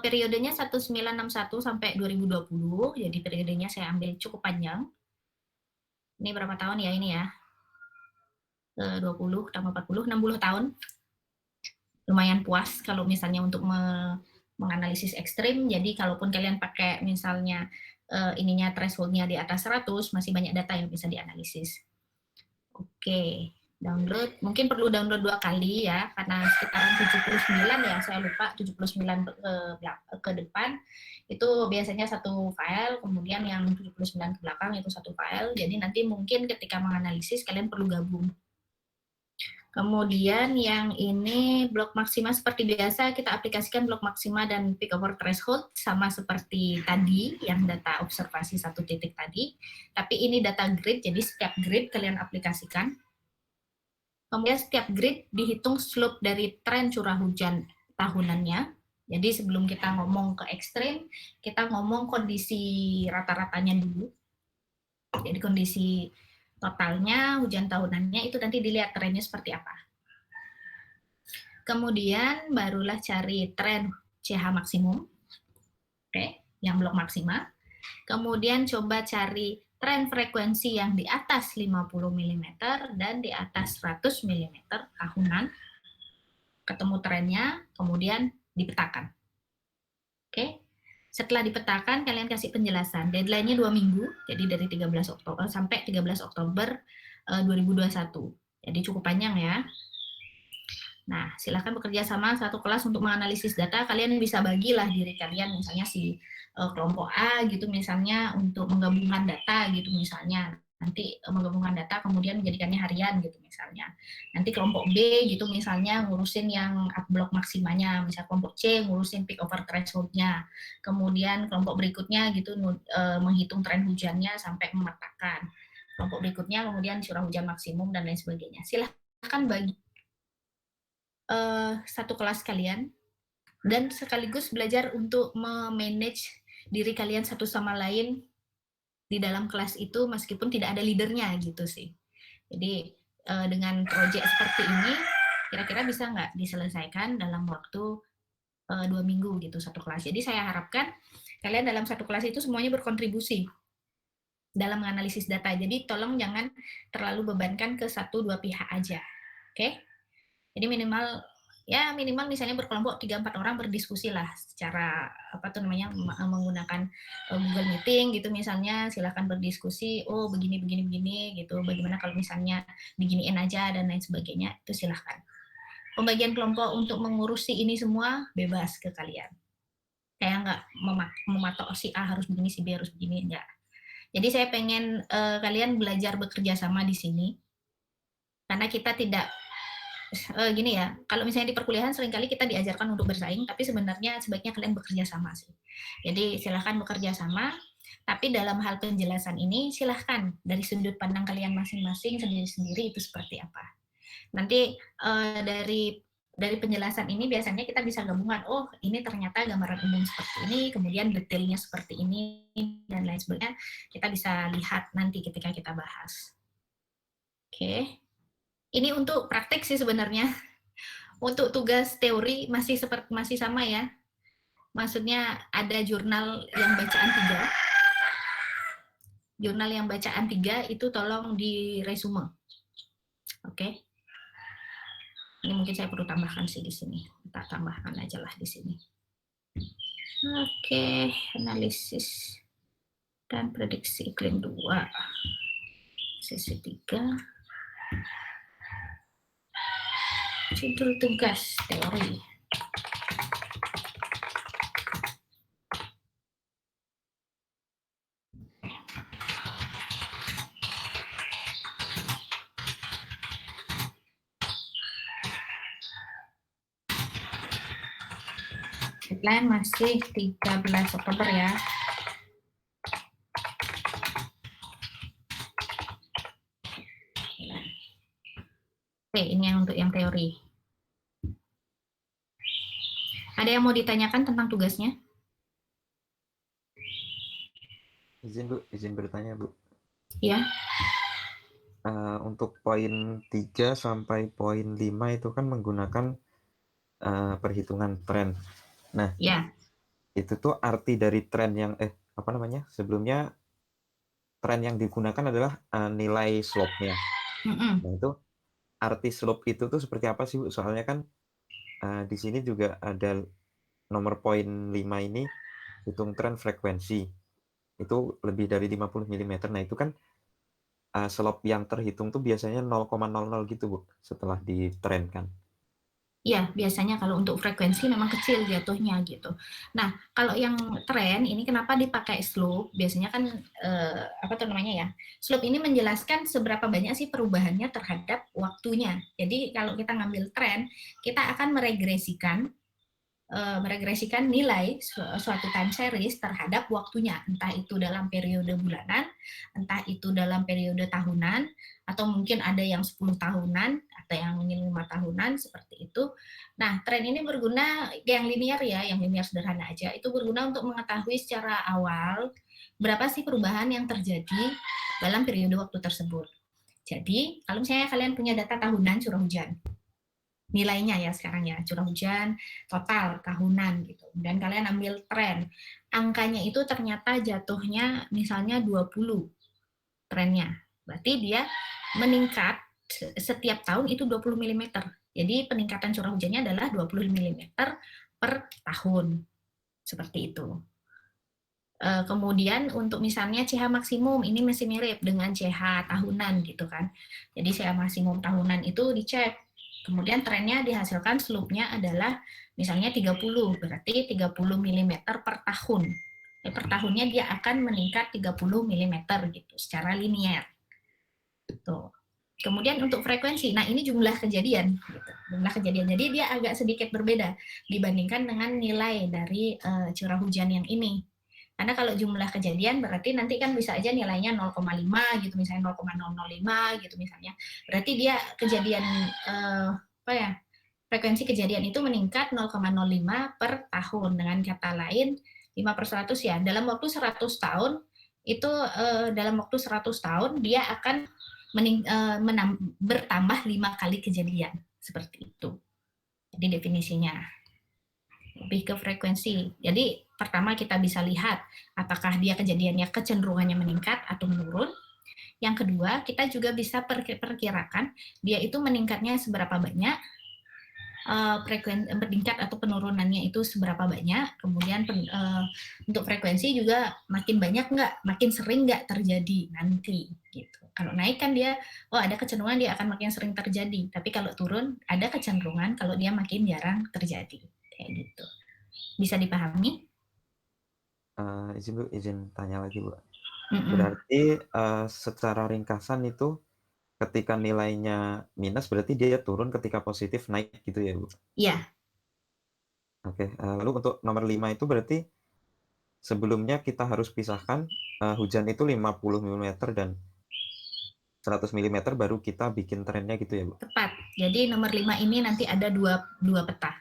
periodenya 1961 sampai 2020, jadi periodenya saya ambil cukup panjang. Ini berapa tahun ya ini ya? 20 tambah 40, 60 tahun. Lumayan puas kalau misalnya untuk menganalisis ekstrim. Jadi kalaupun kalian pakai misalnya ininya thresholdnya di atas 100, masih banyak data yang bisa dianalisis. Oke, download. Mungkin perlu download 2 kali ya, karena sekitaran 79 ya, saya lupa 79 ke depan. Itu biasanya satu file, kemudian yang 79 ke belakang itu satu file. Jadi nanti mungkin ketika menganalisis kalian perlu gabung. Kemudian yang ini blok maksima seperti biasa, kita aplikasikan blok maksima dan peak over threshold sama seperti tadi, yang data observasi 1 titik tadi. Tapi ini data grid, jadi setiap grid kalian aplikasikan. Kemudian setiap grid dihitung slope dari tren curah hujan tahunannya. Jadi sebelum kita ngomong ke ekstrim, kita ngomong kondisi rata-ratanya dulu. Jadi kondisi totalnya, hujan tahunannya, itu nanti dilihat trennya seperti apa. Kemudian barulah cari tren CH maksimum, oke, yang blok maksima. Kemudian coba cari tren frekuensi yang di atas 50 mm dan di atas 100 mm tahunan. Ketemu trennya, kemudian dipetakan. Oke. Setelah dipetakan, kalian kasih penjelasan. Deadline-nya 2 minggu, jadi dari 13 Oktober sampai 13 Oktober 2021. Jadi cukup panjang ya. Nah, silakan bekerja sama satu kelas untuk menganalisis data. Kalian bisa bagilah diri kalian, misalnya si kelompok A gitu misalnya untuk menggabungkan data gitu misalnya. Nanti menggabungkan data kemudian menjadikannya harian gitu misalnya. Nanti kelompok B gitu misalnya ngurusin yang blok maksimanya, misal kelompok C ngurusin peak over threshold-nya. Kemudian kelompok berikutnya gitu menghitung tren hujannya sampai memetakan. Kelompok berikutnya kemudian curah hujan maksimum dan lain sebagainya. Silahkan bagi satu kelas kalian dan sekaligus belajar untuk memanage diri kalian satu sama lain di dalam kelas itu meskipun tidak ada leadernya gitu sih. Jadi dengan proyek seperti ini kira-kira bisa nggak diselesaikan dalam waktu 2 minggu gitu satu kelas. Jadi saya harapkan kalian dalam satu kelas itu semuanya berkontribusi dalam menganalisis data. Jadi tolong jangan terlalu bebankan ke 1-2 pihak aja. Oke? Jadi minimal misalnya berkelompok 3-4 orang berdiskusi lah secara menggunakan Google Meeting gitu misalnya, silakan berdiskusi, oh begini gitu, bagaimana kalau misalnya diginiin aja dan lain sebagainya, itu silahkan. Pembagian kelompok untuk mengurusi ini semua bebas ke kalian. Kayak nggak mematok si A harus begini, si B harus begini, enggak. Jadi saya pengen kalian belajar bekerja sama di sini, karena kita tidak gini ya, kalau misalnya di perkuliahan seringkali kita diajarkan untuk bersaing, tapi sebenarnya sebaiknya kalian bekerja sama sih. Jadi silahkan bekerja sama, tapi dalam hal penjelasan ini silahkan dari sudut pandang kalian masing-masing sendiri-sendiri itu seperti apa. Nanti dari penjelasan ini biasanya kita bisa gabungan, oh ini ternyata gambaran umum seperti ini, kemudian detailnya seperti ini, dan lain sebagainya, kita bisa lihat nanti ketika kita bahas. Oke. Ini untuk praktek sih sebenarnya. Untuk tugas teori masih sama ya. Maksudnya ada jurnal yang bacaan 3. Jurnal yang bacaan 3 itu tolong di resume. Oke. Ini mungkin saya perlu tambahkan sih di sini. Kita tambahkan aja lah di sini. Oke, analisis dan prediksi iklim 2. Sesi 3. Judul tugas teori. Deadline masih 13 Oktober ya. Oke, ini yang untuk yang teori. Ada yang mau ditanyakan tentang tugasnya? Izin Bu, izin bertanya Bu. Ya. untuk poin 3 sampai poin 5 itu kan menggunakan perhitungan tren. Nah, Ya, itu tuh arti dari tren yang sebelumnya tren yang digunakan adalah nilai slope-nya. Nah, itu arti slope itu tuh seperti apa sih, Bu? Soalnya kan di sini juga ada nomor poin 5 ini hitung tren frekuensi. Itu lebih dari 50 mm. Nah, itu kan slope yang terhitung tuh biasanya 0,00 gitu, Bu, setelah ditrenkan. iya, biasanya kalau untuk frekuensi memang kecil jatuhnya gitu. Nah, kalau yang tren ini kenapa dipakai slope? Biasanya kan slope ini menjelaskan seberapa banyak sih perubahannya terhadap waktunya. Jadi kalau kita ngambil tren, kita akan meregresikan nilai suatu time series terhadap waktunya, entah itu dalam periode bulanan, entah itu dalam periode tahunan, atau mungkin ada yang 10 tahunan, atau yang mungkin 5 tahunan, seperti itu. Nah, tren ini berguna, yang linear ya, yang linear sederhana aja, itu berguna untuk mengetahui secara awal berapa sih perubahan yang terjadi dalam periode waktu tersebut. Jadi, kalau misalnya kalian punya data tahunan curah hujan, nilainya ya sekarang ya, curah hujan total tahunan gitu. Dan kalian ambil tren. Angkanya itu ternyata jatuhnya misalnya 20 trennya. Berarti dia meningkat setiap tahun itu 20 mm. Jadi peningkatan curah hujannya adalah 20 mm per tahun. Seperti itu. Kemudian untuk misalnya CH maksimum, ini masih mirip dengan CH tahunan gitu kan. Jadi CH maksimum tahunan itu dicek. Kemudian trennya dihasilkan slope-nya adalah misalnya 30, berarti 30 mm per tahun. Per tahunnya dia akan meningkat 30 mm gitu, secara linear. Tuh. Kemudian untuk frekuensi, nah ini jumlah kejadian. Gitu. Jumlah kejadian, jadi dia agak sedikit berbeda dibandingkan dengan nilai dari curah hujan yang ini. Karena kalau jumlah kejadian berarti nanti kan bisa aja nilainya 0,5 gitu, misalnya 0,005 gitu misalnya. Berarti dia kejadian frekuensi kejadian itu meningkat 0,05 per tahun. Dengan kata lain 5/100 ya. Dalam waktu 100 tahun itu dalam waktu 100 tahun dia akan bertambah 5 kali kejadian seperti itu. Jadi definisinya lebih ke frekuensi. Jadi pertama kita bisa lihat apakah dia kejadiannya kecenderungannya meningkat atau menurun. Yang kedua, kita juga bisa perkirakan dia itu meningkatnya seberapa banyak, meningkat atau penurunannya itu seberapa banyak. Kemudian untuk frekuensi juga makin banyak nggak, makin sering nggak terjadi nanti. Gitu. Kalau naik kan dia, ada kecenderungan dia akan makin sering terjadi. Tapi kalau turun, ada kecenderungan kalau dia makin jarang terjadi. Kayak gitu. Bisa dipahami? Izin tanya lagi, Bu. Berarti secara ringkasan itu ketika nilainya minus berarti dia turun, ketika positif naik gitu ya, Bu? Iya. Oke, lalu untuk nomor 5 itu berarti sebelumnya kita harus pisahkan hujan itu 50 mm dan 100 mm baru kita bikin trennya gitu ya, Bu? Tepat. Jadi nomor 5 ini nanti ada dua peta.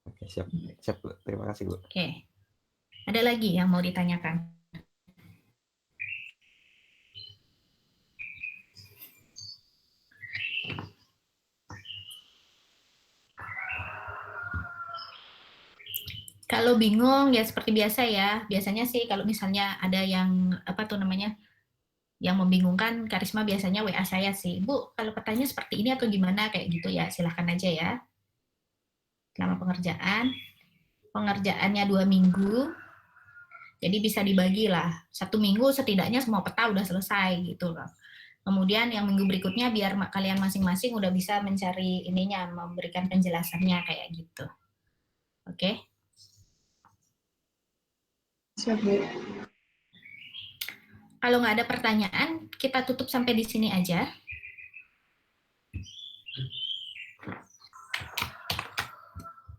Oke, siap, Bu. Terima kasih, Bu. Oke. Ada lagi yang mau ditanyakan? Kalau bingung ya seperti biasa ya. Biasanya sih kalau misalnya ada yang yang membingungkan, Karisma biasanya WA saya sih, Bu, kalau petanya seperti ini atau gimana kayak gitu ya, silahkan aja ya. Selama pengerjaannya 2 minggu, jadi bisa dibagi lah. 1 minggu setidaknya semua peta udah selesai gitu loh. Kemudian yang minggu berikutnya biar kalian masing-masing udah bisa mencari ininya, memberikan penjelasannya kayak gitu. Oke? Siap, Bu. Kalau nggak ada pertanyaan, kita tutup sampai di sini aja.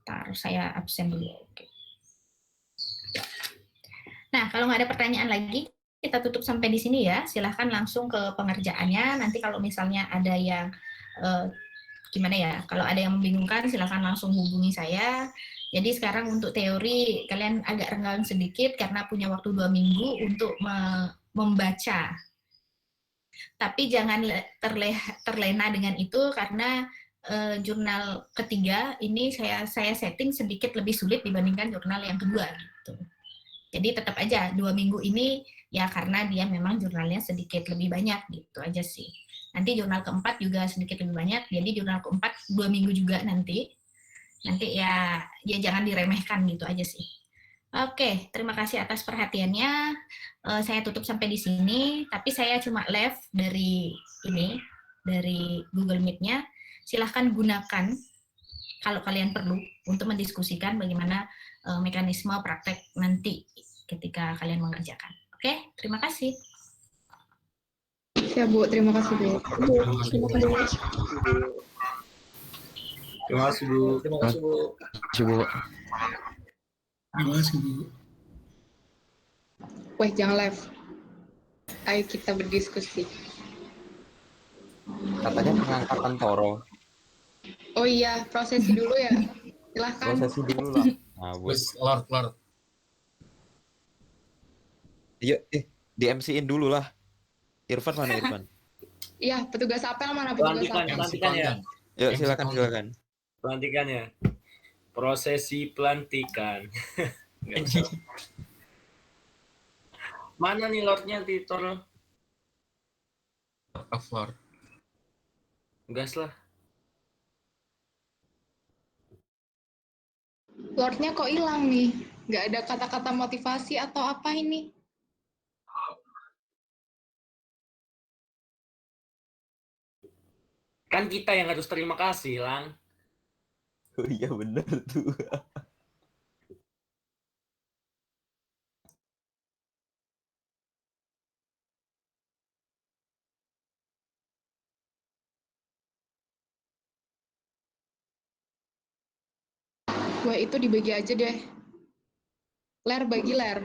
Ntar saya absen dulu. Oke. Nah, kalau nggak ada pertanyaan lagi, kita tutup sampai di sini ya. Silahkan langsung ke pengerjaannya. Nanti kalau misalnya ada yang gimana ya, kalau ada yang membingungkan, silahkan langsung hubungi saya. Jadi sekarang untuk teori, kalian agak renggang sedikit karena punya waktu 2 minggu untuk membaca Tapi jangan terlena dengan itu karena jurnal ketiga ini saya setting sedikit lebih sulit dibandingkan jurnal yang kedua gitu. Jadi tetap aja 2 minggu ini ya karena dia memang jurnalnya sedikit lebih banyak gitu aja sih. Nanti jurnal keempat juga sedikit lebih banyak, jadi jurnal keempat 2 minggu juga nanti ya jangan diremehkan gitu aja sih. Oke, terima kasih atas perhatiannya. Saya tutup sampai di sini, tapi saya cuma live dari Google Meet-nya. Silahkan gunakan kalau kalian perlu untuk mendiskusikan bagaimana mekanisme praktek nanti ketika kalian mengerjakan. Oke, terima kasih. Ya Bu, terima kasih Bu. Terima kasih. Terima kasih Bu. Terima kasih Bu. Terima kasih Bu. Weh, jangan live. Ayo kita berdiskusi. Katanya pengangkatan Toro. Oh iya, prosesi dulu ya. Silahkan. Prosesi dulu lah. Nah, Lord. Iya, di MC-in dulu lah. Irfan mana Irfan? Iya, petugas apel mana petugas apel? Pelantikan ya. Yuk, silakan. Pelantikan ya. Prosesi pelantikan. Mana nih Lordnya di Toro? Lord. Gas lah. Lordnya kok hilang nih? Nggak ada kata-kata motivasi atau apa ini? Kan kita yang harus terima kasih, Lang. Oh iya bener tuh. Wah, itu dibagi aja deh. Ler, bagi Ler.